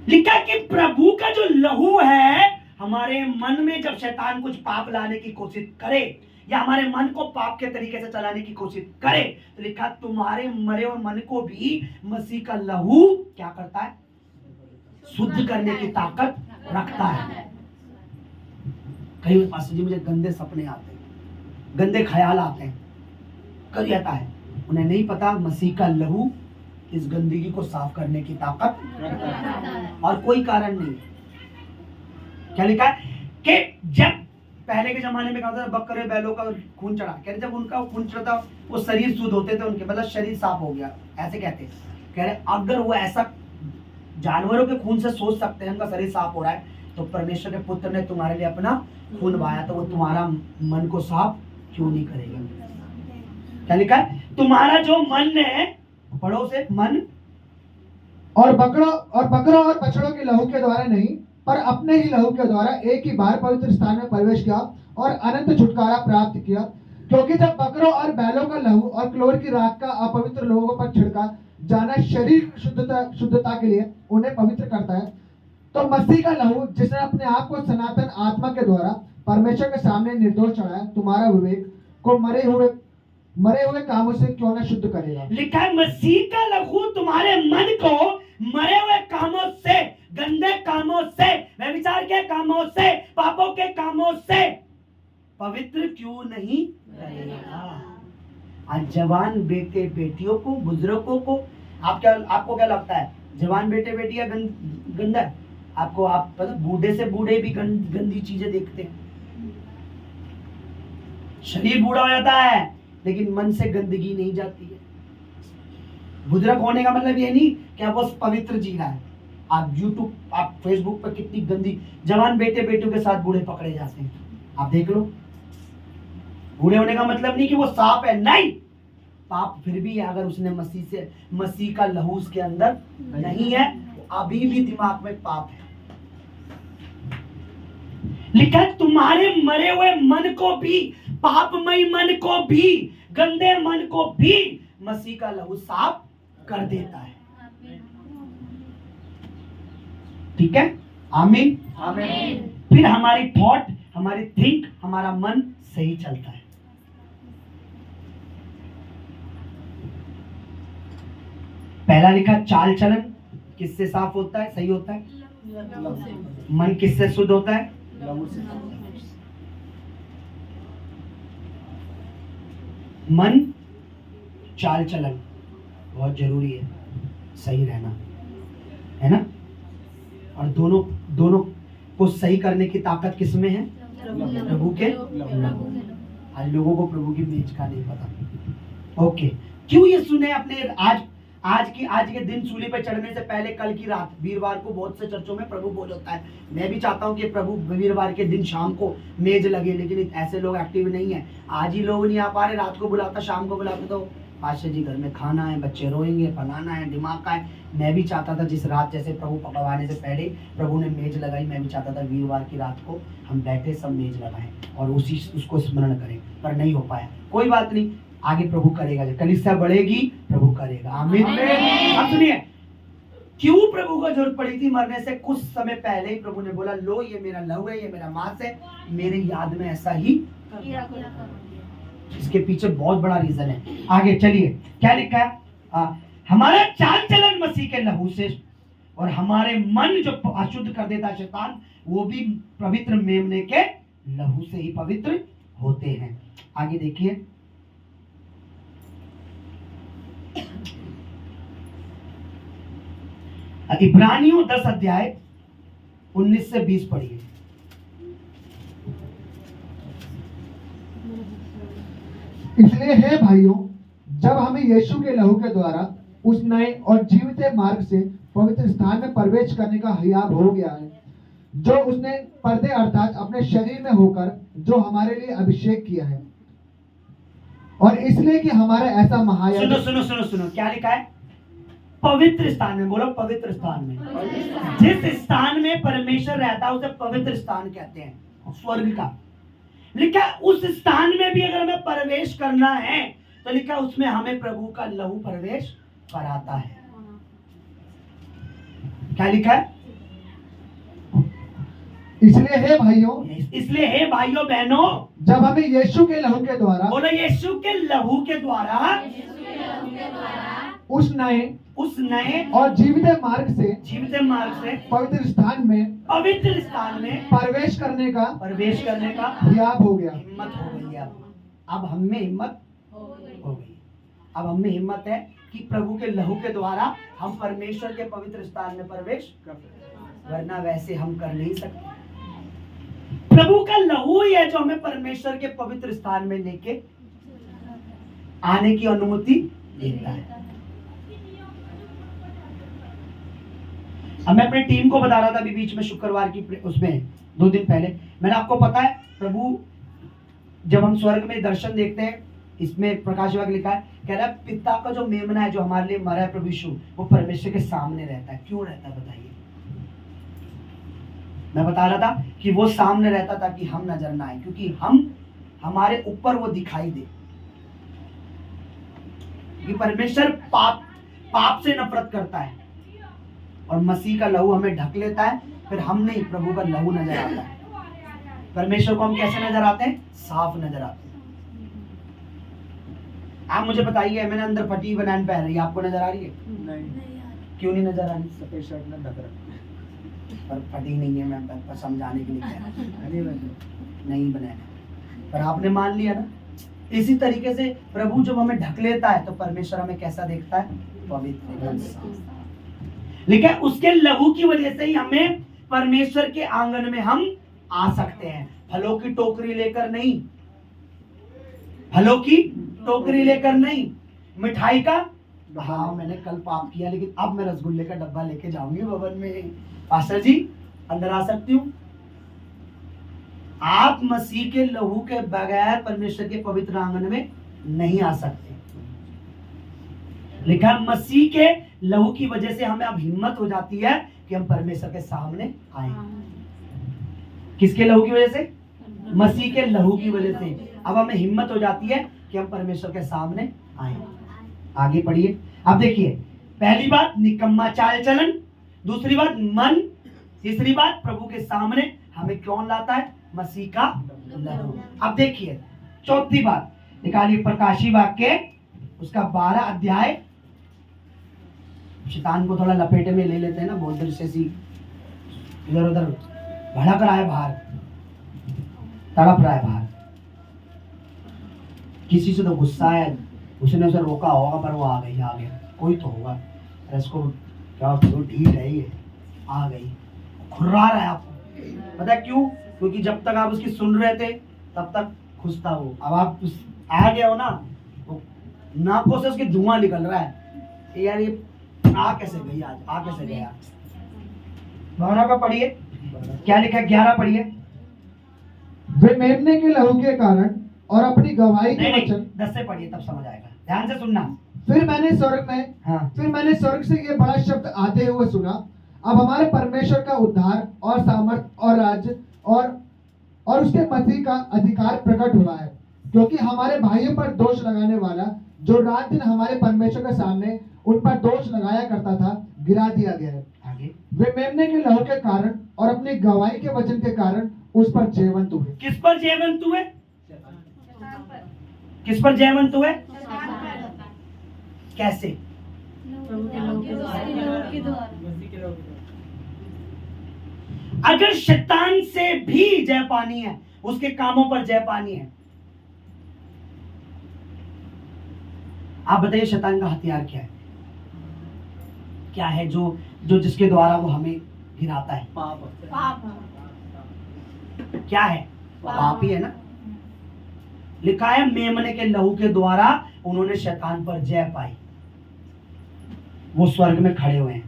Speaker 1: लिखा कि प्रभु का जो लहू है हमारे मन में, जब शैतान कुछ पाप लाने की कोशिश करे या हमारे मन को पाप के तरीके से चलाने की कोशिश करे, तो लिखा तुम्हारे मरे हुए मन को भी मसीह का लहू क्या करता है, शुद्ध करने की ताकत रखता है। कई बार पास्टर जी मुझे गंदे सपने आते हैं, गंदे ख्याल आते हैं, कर जाता है, उन्हें नहीं पता मसीह का लहू इस गंदगी को साफ करने की ताकत रखता है, और कोई कारण नहीं। क्या लिखा है कि जब पहले के जमाने में क्या होता था, बकरे बैलों का खून चढ़ा, कह रहे जब उनका खून चढ़ता वो शरीर शुद्ध होते थे उनके, मतलब शरीर साफ हो गया, ऐसे कहते। कह रहे अगर वो ऐसा जानवरों के खून से सोच सकते हैं उनका शरीर साफ हो रहा है, तो परमेश्वर के पुत्र ने तुम्हारे लिए अपना खून बहाया, तो वो तुम्हारा मन को साफ क्यों नहीं करेगा। क्या लिखा है? तुम्हारा जो मन है, पढ़ो से, मन
Speaker 4: और बकरों और बछड़ों के लहू के द्वारा नहीं, पर अपने ही लहू के द्वारा एक ही बार पवित्र स्थान में प्रवेश किया और अनंत छुटकारा प्राप्त किया। क्योंकि जब बकरों और बैलों का लहू और क्लोर की राख का अपवित्र लोगों पर छिड़का जाना शरीर की शुद्धता के लिए उन्हें पवित्र करता है, तो मसीह का लहू जिसने अपने आप को सनातन आत्मा के द्वारा परमेश्वर के सामने निर्दोष चढ़ाया, तुम्हारा विवेक को मरे हुए कामों से क्यों न शुद्ध करेगा।
Speaker 1: लिखा है मसीह का लहू तुम्हारे मन को मरे हुए कामों से, गंदे कामों से, व्यभिचार के कामों से, पापों के कामों से पवित्र क्यों नहीं करेगा। आज जवान बेटे बेटियों को, बुजुर्गों को, आपको क्या लगता है जवान बेटे बेटियां गंदा है? आप पता, बूढ़े से बूढ़े भी गंदी चीजें देखते हैं। शरीर बूढ़ा हो जाता है लेकिन मन से गंदगी नहीं जाती है। बुजुर्ग होने का मतलब ये नहीं कि आप बस पवित्र जी रहा है। आप यूट्यूब, आप फेसबुक पर कितनी गंदी जवान बेटे बेटियों के साथ बूढ़े पकड़े जाते हैं, आप देख लो। बूढ़े होने का मतलब नहीं कि वो सांप है, नहीं, पाप फिर भी है। अगर उसने मसीह का लहू उसके अंदर नहीं है, अभी भी दिमाग में पाप है। लिखा है तुम्हारे मरे हुए मन को भी, पापमय मन को भी, गंदे मन को भी मसीह का लहू साफ कर देता है। ठीक है, आमीन आमीन। फिर हमारी थॉट, हमारी थिंक, हमारा मन सही चलता है। पहला लिखा चाल चलन किससे साफ होता है, सही होता है? मन किससे शुद्ध होता है? मन, चाल चलन बहुत जरूरी है, सही रहना है ना। और दोनों को सही करने की ताकत किसमें है? प्रभु के। आज लोगों को प्रभु की बीच का नहीं पता। ओके, क्यों यीशु ने अपने आज के दिन सूली पर चढ़ने से पहले कल की रात वीरवार को बहुत से चर्चों में प्रभु बोल होता है। मैं भी चाहता हूं कि प्रभु वीरवार के दिन शाम को मेज लगे, लेकिन ऐसे लोग एक्टिव नहीं है। आज ही लोग नहीं आ पा रहे, रात को बुलाता, शाम को बुलाते, तो पाशा जी घर में खाना है, बच्चे रोएंगे, बनाना है, दिमाग का है। मैं भी चाहता था जिस रात, जैसे प्रभु पकड़वाने से पहले प्रभु ने मेज लगाई, मैं भी चाहता था वीरवार की रात को हम बैठे सब मेज लगाएं और उसको स्मरण करें, पर नहीं हो पाया। कोई बात नहीं, आगे प्रभु करेगा, जब कलीसिया बढ़ेगी प्रभु करेगा। आमीन। अब सुनिए, क्यों प्रभु को जरूरत पड़ी थी मरने से कुछ समय पहले ही प्रभु ने बोला, लो ये मेरा लहू है, ये मेरा मांस है, मेरे याद में ऐसा ही। इसके पीछे बहुत बड़ा रीजन है। आगे चलिए, क्या लिखा है? हमारा चाल चलन मसीह के लहू से, और हमारे मन जो अशुद्ध कर देता है शैतान, वो भी पवित्र मेमने के लहू से ही पवित्र होते हैं। आगे देखिए, इब्रानियों 10 अध्याय 19 से 20 पढ़िए।
Speaker 4: इसलिए हे भाइयों, जब हमें यीशु के लहू के द्वारा उस नए और जीवित मार्ग से पवित्र स्थान में प्रवेश करने का हियाब हो गया है, जो उसने पर्दे अर्थात अपने शरीर में होकर जो हमारे लिए अभिषेक किया है, और इसलिए कि हमारा ऐसा महायाजक।
Speaker 1: सुनो, क्या लिखा है? पवित्र स्थान में। बोलो पवित्र स्थान में। जिस स्थान में परमेश्वर रहता है उसे पवित्र स्थान कहते हैं, स्वर्ग का। लिखा है उस स्थान में भी अगर हमें प्रवेश करना है तो लिखा उसमें हमें प्रभु का लहू प्रवेश कराता है। क्या लिखा है? इसलिए हे भाइयों बहनों,
Speaker 4: जब हमें यीशु के लहू के द्वारा,
Speaker 1: बोलो यीशु के लहू के द्वारा
Speaker 4: उस नए और जीवित मार्ग से पवित्र स्थान में प्रवेश करने का हियाब हो गया।
Speaker 1: हिम्मत हो गई। अब हमें हिम्मत हो गई। अब हमें हिम्मत है कि प्रभु के लहू के द्वारा हम परमेश्वर के पवित्र स्थान में प्रवेश कर सकते, वरना वैसे हम कर नहीं सकते। प्रभु का लहू ही है जो हमें परमेश्वर के पवित्र स्थान में लेके आने की अनुमति देता है। अब मैं अपनी टीम को बता रहा था अभी बीच में, शुक्रवार की उसमें 2 दिन पहले, मैंने आपको पता है प्रभु जब हम स्वर्ग में दर्शन देखते हैं इसमें प्रकाश वाक्य लिखा है, कह रहा है पिता का जो मेमना है जो हमारे लिए मरा है प्रभु यीशु, वो परमेश्वर के सामने रहता है। क्यों रहता है बताइए? मैं बता रहा था कि वो सामने रहता ताकि हम नजर ना आए, क्योंकि हम हमारे ऊपर वो दिखाई दे। कि परमेश्वर पाप से नफरत करता है और मसीह का लहू हमें ढक लेता है, फिर हम नहीं, प्रभु का लहू नजर आता है। परमेश्वर को हम कैसे नजर आते हैं? साफ नजर आते हैं। आप मुझे बताइए, मैंने अंदर फटी बनान पहन रही है, आपको नजर आ रही है?
Speaker 4: नहीं,
Speaker 1: क्यों नहीं नजर आ रही?
Speaker 4: सफेद शर्ट में ढक रखा
Speaker 1: पर फटी नहीं है, मैं बस समझाने के लिए कह रहा हूं। नहीं बनाना, पर आपने मान लिया ना। इसी तरीके से प्रभु जब हमें ढक लेता है तो परमेश्वर हमें कैसा देखता है? पवित्र। लेकिन उसके लहू की वजह से ही हमें परमेश्वर के आंगन में हम आ सकते हैं। फलों की टोकरी लेकर नहीं, फलों की टोकरी लेकर नहीं, मिठाई का, हाँ मैंने कल पाप किया लेकिन अब मैं रसगुल्ले का डब्बा लेके जाऊंगी भवन में। पास्टर जी अंदर आ सकती हूँ? आप मसीह के लहू के बगैर परमेश्वर के पवित्र आंगन में नहीं आ सकते। लिखा मसीह के लहू की वजह से हमें अब हिम्मत हो जाती है कि हम परमेश्वर के सामने आए। किसके लहू की वजह से? मसीह के लहू की वजह से अब हमें हिम्मत हो जाती है कि हम परमेश्वर के सामने आए। आगे पढ़िए। अब देखिए, पहली बात निकम्मा चाल चलन, दूसरी बात मन, तीसरी बात प्रभु के सामने हमें कौन लाता है? मसीह का लहू। अब देखिए चौथी बात निकालिए, प्रकाशी वाक्य उसका 12 अध्याय। शैतान को थोड़ा लपेटे में ले लेते हैं ना, बहुत देर से इधर उधर भड़क रहा है, बाहर तड़प रहा है, बाहर किसी से तो गुस्सा है, उसने उसे रोका होगा पर वो आ गया, कोई तो होगा, इसको क्या ढीठ है ये, आ गई, खुर्रा रहा है आपको। पता है क्यों? क्योंकि जब तक आप उसकी सुन रहे थे तब तक खुश था वो, अब आप आ गए हो ना, तो नाकों से उसकी धुआं निकल रहा है, यार ये आ कैसे गई आज, आ कैसे गया। 12 का पढ़िए, क्या लिखा है? 11 पढ़िए।
Speaker 4: वे मेमने के लहू के कारण और अपनी गवाही के वचन।
Speaker 1: 10 से पढ़िए तब समझ आएगा, ध्यान से सुनना।
Speaker 4: फिर मैंने स्वर्ग से ये बड़ा शब्द आते हुए सुना, अब हमारे परमेश्वर का उद्धार और सामर्थ और राज्य और उसके मसीह का अधिकार प्रकट हुआ है, क्योंकि हमारे भाइयों पर दोष लगाने वाला जो रात दिन हमारे परमेश्वर के सामने उन पर दोष लगाया करता था, गिरा दिया गया है।
Speaker 1: आगे,
Speaker 4: वे मेमने के लहू के कारण और अपनी गवाही के वचन के कारण उस पर जयवंत हुए।
Speaker 1: किस पर जयवंत हुए? किस पर जयवंत हुए? कैसे? अगर शैतान से भी जय पानी है, उसके कामों पर जय पानी है, आप बताइए शैतान का हथियार क्या है? क्या है जो जिसके द्वारा वो हमें गिराता है?
Speaker 2: पाप।
Speaker 1: क्या है? पाप ही है ना। लिखा है मेमने के लहू के द्वारा उन्होंने शैतान पर जय पाई। वो स्वर्ग में खड़े हुए हैं।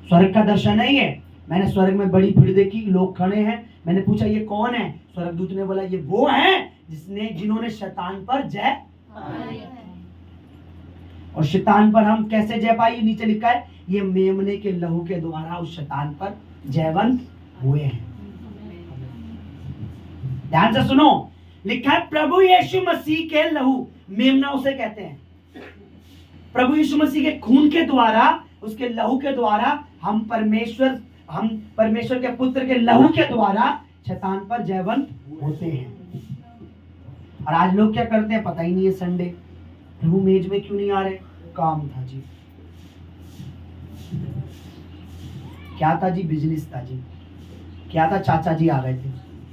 Speaker 1: स्वर्ग का दर्शन नहीं है। मैंने स्वर्ग में बड़ी भीड़ देखी, लोग खड़े हैं। मैंने पूछा ये कौन है? स्वर्गदूत ने बोला ये वो है जिन्होंने शैतान पर जय पाई। और शैतान पर हम कैसे जय पाई? नीचे लिखा है ये मेमने के लहू के द्वारा उस शैतान पर जयवंत हुए हैं। ध्यान से सुनो, लिखा है प्रभु यीशु मसीह के लहू, मेमना उसे कहते हैं। प्रभु यीशु मसीह के खून के द्वारा, उसके लहू के द्वारा हम परमेश्वर के पुत्र के लहू के द्वारा शैतान पर जयवंत होते हैं। और आज लोग क्या करते हैं पता ही नहीं है। संडे प्रभु मेज में क्यों नहीं आ रहे? काम था जी। क्या था जी? बिजनेस था जी। क्या था? चाचा जी आ गए थे।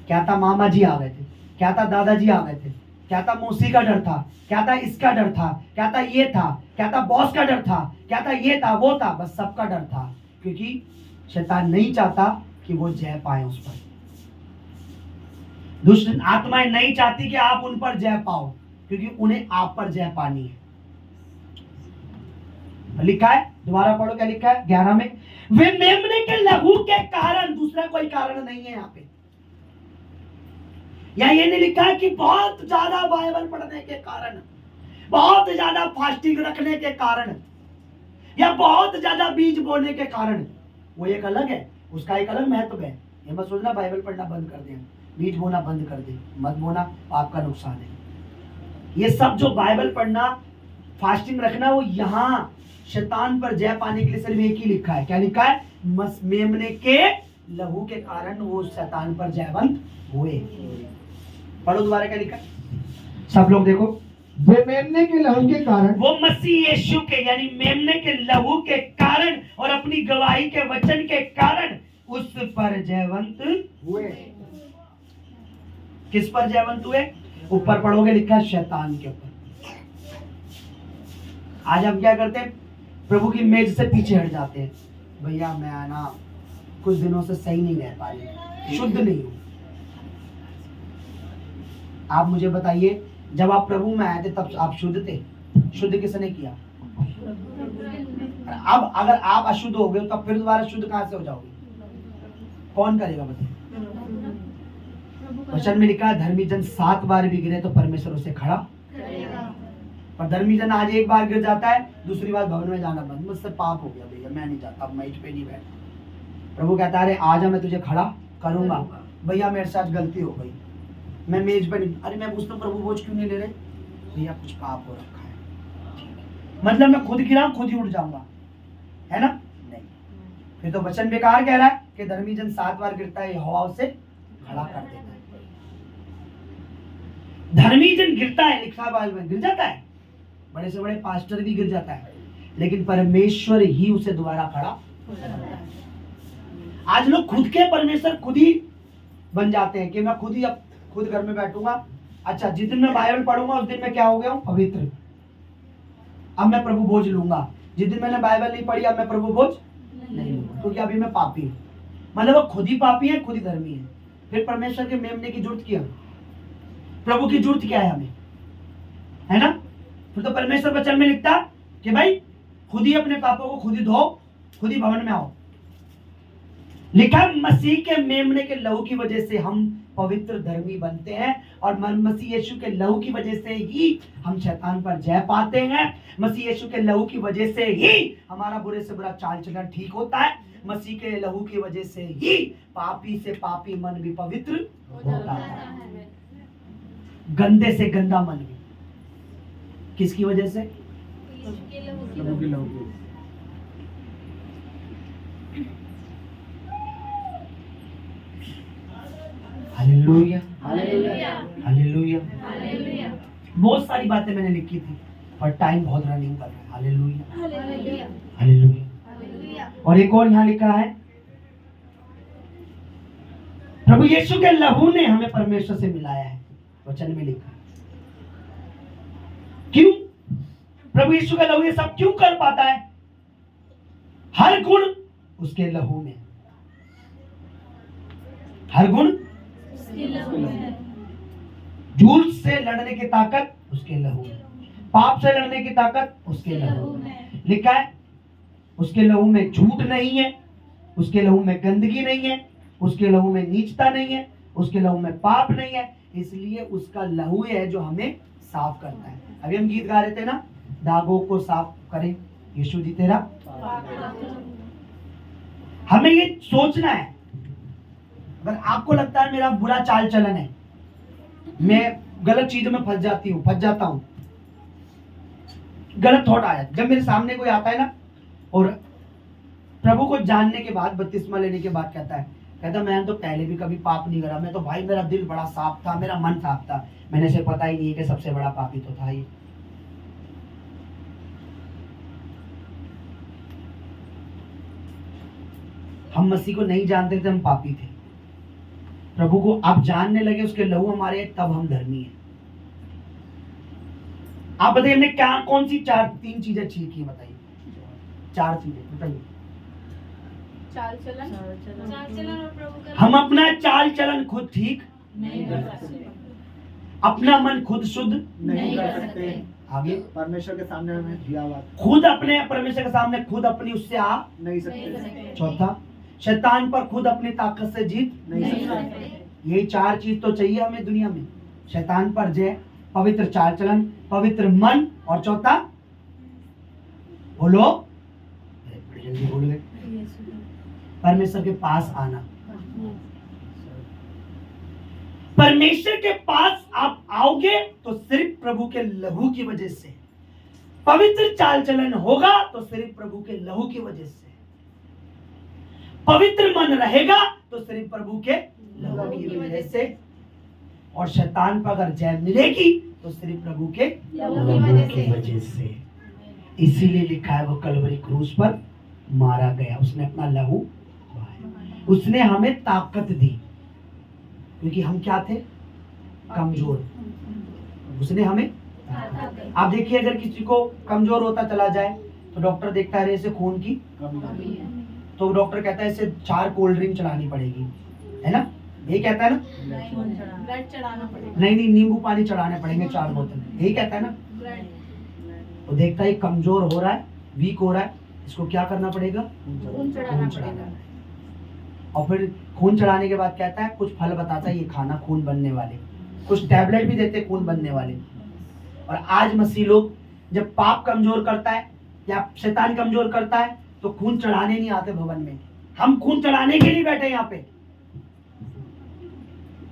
Speaker 1: क्या था? मामा जी आ गए थे। क्या था? दादाजी आ गए थे। क्या था? मौसी का डर था। क्या था? इसका डर था। क्या था? ये था। क्या था? बॉस का डर था। क्या था? ये था, वो था, बस सबका डर था। क्योंकि शैतान नहीं चाहता कि वो जय पाए उस पर। दुष्ट आत्माएं नहीं चाहती कि आप उन पर जय पाओ, क्योंकि उन्हें आप पर जय पानी है। लिखा है, दोबारा पढ़ो क्या लिखा है 11 में, वे मेमने के लहू के कारण, दूसरा कोई कारण नहीं है यहाँ पे। या ये नहीं लिखा है कि बहुत ज्यादा बाइबल पढ़ने के कारण, बहुत ज्यादा फास्टिंग रखने के कारण, या बहुत ज्यादा बीज बोने के कारण। वो एक अलग है, उसका एक अलग महत्व है। ये मत सोचना बाइबल पढ़ना बंद कर दे, बीज बोना बंद कर दे, मत बोना, पाप का नुकसान है। ये सब जो बाइबल पढ़ना, फास्टिंग रखना, वो यहाँ शैतान पर जय पाने के लिए सिर्फ एक ही लिखा है। क्या लिखा है? मेमने के लहू के कारण वो शैतान पर जयवंत हुए। पढ़ो दोबारा, क्या लिखा है? सब लोग देखो।
Speaker 4: वे मेमने के लहू के कारण,
Speaker 1: वो मसीह यीशु के यानी मेमने के लहू के कारण और अपनी गवाही के वचन के कारण उस पर जयवंत
Speaker 4: हुए।
Speaker 1: किस पर जयवंत हुए? ऊपर पढ़ोगे लिखा है शैतान के ऊपर। आज हम क्या करते हैं? प्रभु की मेज से पीछे हट जाते हैं। भैया मैं ना कुछ दिनों से सही नहीं रह पाई, शुद्ध नहीं हूं। आप मुझे बताइए, जब आप प्रभु में आए थे तब आप शुद्ध थे? शुद्ध किसने किया? अब अगर आप अशुद्ध हो गए तो फिर दोबारा शुद्ध कहां से हो जाओगे? कौन करेगा बताइए? वचन में लिखा है धर्मी जन 7 बार भी गिरे तो परमेश्वर उसे खड़ा करेगा। पर धर्मी जन आज एक बार गिर जाता है, दूसरी बार भवन में जाना बंद। मुझसे पाप हो गया भैया, मैं नहीं जाता, अब मेज पे नहीं बैठ। प्रभु कहता है अरे आजा, मैं तुझे खड़ा करूंगा। भैया मेरे साथ गलती हो गई, मैं मेज पे नहीं। अरे मैं पूछता हूँ प्रभु बोझ क्यों नहीं ले रहे? भैया कुछ पाप हो रखा है। मतलब मैं खुद गिरा, खुद ही उठ जाऊंगा, है ना? नहीं, फिर तो वचन बेकार कह रहा है कि धर्मी जन 7 बार गिरता है, यहोवा उसे खड़ा कर देता है। धर्मी जन गिरता है, लिखा बाइबल में, गिर जाता है, बड़े से बड़े पास्टर भी गिर जाता है, लेकिन परमेश्वर ही उसे दोबारा खड़ा। आज लोग खुद के परमेश्वर खुद ही बन जाते हैं कि मैं खुद ही अब खुद घर में बैठूंगा। अच्छा, जिस दिन मैं बाइबल पढ़ूंगा उस दिन मैं क्या हो गया हूं? पवित्र। अब मैं प्रभु भोज लूंगा। जिस दिन मैंने बाइबल नहीं पढ़ी अब मैं प्रभु भोज नहीं लूंगा, क्योंकि अभी मैं पापी हूं। मतलब वो खुद ही पापी है, खुद ही धर्मी है। फिर परमेश्वर के मेमने की जरूरत क्या? प्रभु की जरूरत क्या है हमें, है ना? फिर तो परमेश्वर वचन में लिखता कि भाई खुद ही अपने पापों को खुद ही धो, खुद ही भवन में आओ। लिखा मसीह के मेमने के लहू की वजह से हम पवित्र धर्मी बनते हैं, और मसीह यीशु के लहू की वजह से ही हम शैतान पर जय पाते हैं। मसीह यीशु के लहू की वजह से ही हमारा बुरे से बुरा चाल चलन ठीक होता है। मसीह के लहू की वजह से ही पापी से पापी मन भी पवित्र होता है, गंदे से गंदा मन भी। किसकी वजह से? Hallelujah, hallelujah. बहुत सारी बातें मैंने लिखी थी पर टाइम बहुत रनिंग कर रहा है। Hallelujah, hallelujah. और एक और यहाँ लिखा है प्रभु यीशु के लहू ने हमें परमेश्वर से मिलाया है। वचन में लिखा है। क्यों? प्रभु यीशु का लहू ये सब क्यों कर पाता है? हर गुण उसके लहू में, हर गुण। झूठ से लड़ने की ताकत उसके लहू में, पाप से लड़ने की ताकत उसके लहू में। लिखा है उसके लहू में झूठ नहीं है, उसके लहू में गंदगी नहीं है, उसके लहू में नीचता नहीं है, उसके लहू में पाप नहीं है। इसलिए उसका लहू है जो हमें साफ करता है। अभी हम गीत गा रहे थे ना, दागों को साफ करे यीशु जी तेरा। हमें ये सोचना है, अगर आपको लगता है मेरा बुरा चाल चलन है, मैं गलत चीजों में फंस जाता हूं, गलत थॉट आया, जब मेरे सामने कोई आता है ना और प्रभु को जानने के बाद, बपतिस्मा लेने के बाद कहता मैंने तो पहले भी कभी पाप नहीं करा, मैं तो भाई मेरा दिल बड़ा साफ था, मेरा मन साफ था, मैंने से पता ही नहीं है कि सबसे बड़ा पापी तो था ये। हम मसीह को नहीं जानते थे, हम पापी थे। प्रभु को आप जानने लगे, उसके लहू हमारे, तब हम धर्मी हैं। आप बताइए हमने क्या, कौन सी 3 चीजें ठीक की? बताइए 4 चीजें बताइए।
Speaker 3: चाल चलन और प्रभु का
Speaker 1: हम अपना चाल चलन खुद ठीक
Speaker 3: नहीं कर सकते,
Speaker 1: अपना मन खुद शुद्ध
Speaker 3: नहीं कर सकते,
Speaker 1: आगे
Speaker 4: परमेश्वर के सामने हमें दिया हुआ
Speaker 1: खुद अपने परमेश्वर के सामने खुद अपनी उससे आ
Speaker 4: नहीं
Speaker 3: नहीं कर सकते,
Speaker 1: चौथा, शैतान पर खुद अपनी ताकत से जीत
Speaker 4: नहीं
Speaker 3: नहीं कर
Speaker 4: सकते।
Speaker 3: सकते,
Speaker 1: यही 4 चीज तो चाहिए हमें दुनिया में, शैतान पर जय, पवित्र चाल चलन, पवित्र मन, और चौथा बोलो, बड़ी जल्दी बोल गए, परमेश्वर के पास आना। परमेश्वर के पास आप आओगे तो सिर्फ प्रभु के लहू की वजह से, पवित्र चाल चलन होगा तो सिर्फ प्रभु के लहू की वजह से, पवित्र मन रहेगा तो सिर्फ प्रभु के लहू की वजह से, और शैतान पर अगर जय मिलेगी तो सिर्फ प्रभु के लहू की वजह से। इसीलिए लिखा है वो कलवरी क्रूस पर मारा गया, उसने अपना लहू बहाया, उसने हमें ताकत दी, क्योंकि हम क्या थे, कमजोर, उसने हमें। आप देखिए अगर किसी को कमजोर होता चला जाए तो डॉक्टर देखता है इसे खून की कमी है, तो डॉक्टर कहता है इसे 4 कोल्ड ड्रिंक चढ़ानी पड़ेगी, है ना, यही कहता है ना,
Speaker 3: ब्लड चढ़ाना पड़ेगा,
Speaker 1: नहीं नींबू पानी चढ़ाने पड़ेंगे 4 बोतल, यही कहता है ना। वो देखता है कमजोर हो रहा है, वीक हो रहा है, इसको क्या करना पड़ेगा,
Speaker 3: खून चढ़ाना पड़ेगा।
Speaker 1: और फिर खून चढ़ाने के बाद कहता है कुछ फल बताता है ये खाना खून बनने वाले, कुछ टैबलेट भी देते खून बनने वाले। और आज मसीह लोग जब पाप कमजोर करता है या शैतान कमजोर करता है तो खून चढ़ाने नहीं आते भवन में, हम खून चढ़ाने के लिए बैठे यहाँ पे।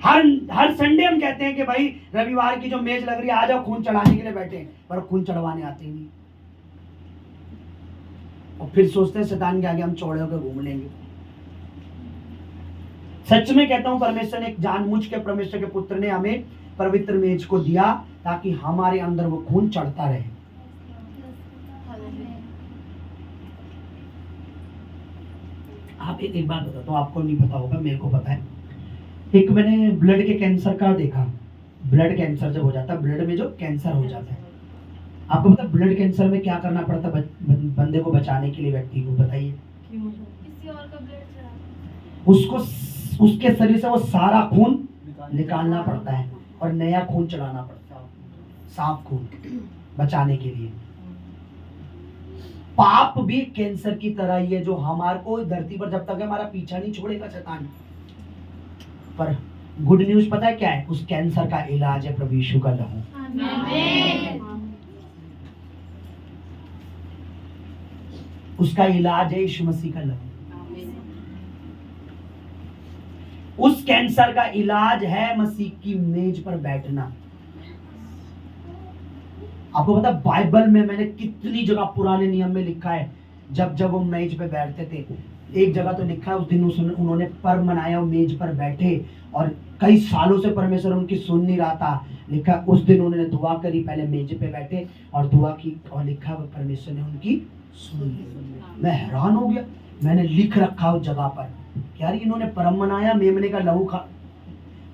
Speaker 1: हर संडे हम कहते हैं कि भाई रविवार की जो मेज लग रही है आ जाओ खून चढ़ाने के लिए बैठे हैं, पर खून चढ़वाने आते ही नहीं, और फिर सोचते हैं शैतान के आगे हम चौड़े होकर घूम लेंगे। सच में कहता हूं परमेश्वर ने एक जानबूझ के, परमेश्वर के पुत्र ने हमें पवित्र मेज को दिया ताकि हमारे अंदर वो खून चढ़ता रहे। आप एक बात बताओ, तो आपको नहीं पता होगा, मेरे को पता है। एक मैंने ब्लड के कैंसर का देखा, ब्लड कैंसर जब हो जाता है, ब्लड में जो कैंसर हो जाता है, आपको पता ब्लड कैंसर में क्या करना पड़ता है बंदे को बचाने के लिए, व्यक्ति को, बताइए।
Speaker 3: किसी और का ब्लड चढ़ा,
Speaker 1: उसको उसके शरीर से वो सारा खून निकालना पड़ता है और नया खून चढ़ाना पड़ता है, साफ खून बचाने के लिए। पाप भी कैंसर की तरह ही है, जो हमारे को धरती पर जब तक है हमारा पीछा नहीं छोड़ेगा शैतान। पर गुड न्यूज पता है क्या है, उस कैंसर का इलाज है प्रभु यीशु का लहू। उसका इलाज है यीशु मसीह का लहू। उस कैंसर का इलाज है मसीह की मेज पर बैठना। आपको पता बाइबल में मैंने कितनी जगह पुराने नियम में लिखा है, जब जब वो मेज पे बैठते थे, एक जगह तो लिखा है उस दिन उन्होंने पर्व मनाया, वो मेज पर बैठे और कई सालों से परमेश्वर उनकी सुन नहीं रहा था। लिखा उस दिन उन्होंने दुआ करी, पहले मेज पे बैठे और दुआ की, और लिखा वो परमेश्वर ने उनकी सुन ली। मैं हैरान हो गया, मैंने लिख रखा उस जगह पर क्या इन्होंने पर्व मनाया, मेमने का लहू खा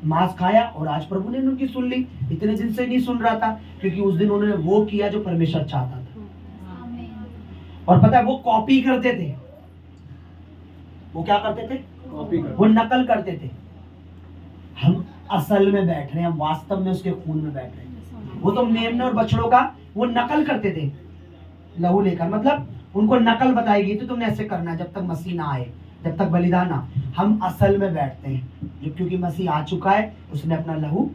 Speaker 1: मांस खाया और आज प्रभु ने उनकी सुन ली। इतने दिन से नहीं सुन रहा था, क्योंकि उस दिन उन्होंने वो किया जो परमेश्वर चाहता था। और पता है वो कॉपी करते थे, वो क्या करते थे, वो नकल करते थे। हम असल में बैठ रहे हैं, हम वास्तव में उसके खून में बैठ रहे हैं। वो तो मेमने और बछड़ों का वो नकल करते थे लहू लेकर, मतलब उनको नकल बताई गई थी तुमने ऐसे करना है जब तक मसीह ना आए, जब तक बलिदान ना। हम असल में बैठते हैं, जो क्योंकि मसीह आ चुका है, उसने अपना लहू।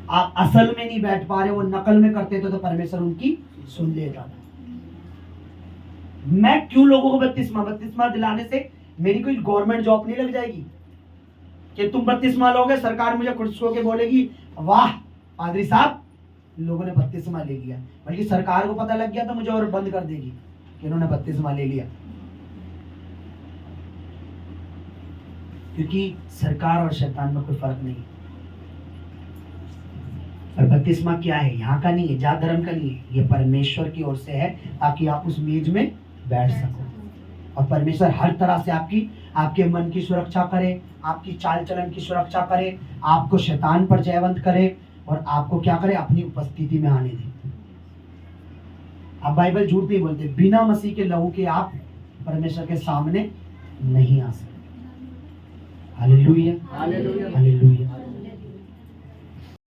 Speaker 1: आप असल में नहीं बैठ पा रहे, वो नकल में करते थे तो परमेश्वर उनकी सुन लेता था। मैं क्यों लोगों को बपतिस्मा दिलाने से मेरी कोई गवर्नमेंट जॉब नहीं लग जाएगी कि तुम बपतिस्मा लोगे, सरकार मुझे खुश होकर बोलेगी वाह पादरी साहब लोगों ने बपतिस्मा ले लिया, बल्कि सरकार को पता लग गया तो मुझे और बंद कर देगी कि इन्होंने बपतिस्मा ले लिया। क्योंकि सरकार और शैतान में कोई फर्क नहीं। और बपतिस्मा क्या है, यहाँ का नहीं है, जात धर्म का नहीं है, ये परमेश्वर की ओर से है ताकि आप उस मेज में बैठ सको। और परमेश्वर हर तरह से आपके मन की सुरक्षा करे, आपकी चाल चलन की सुरक्षा करे, आपको शैतान पर जयवंत करे और आपको क्या करे, अपनी उपस्थिति में आने दे। अब बाइबल झूठ नहीं बोलते, बिना मसीह के लहू के आप परमेश्वर के सामने नहीं आ सकते। Hallelujah, hallelujah, hallelujah.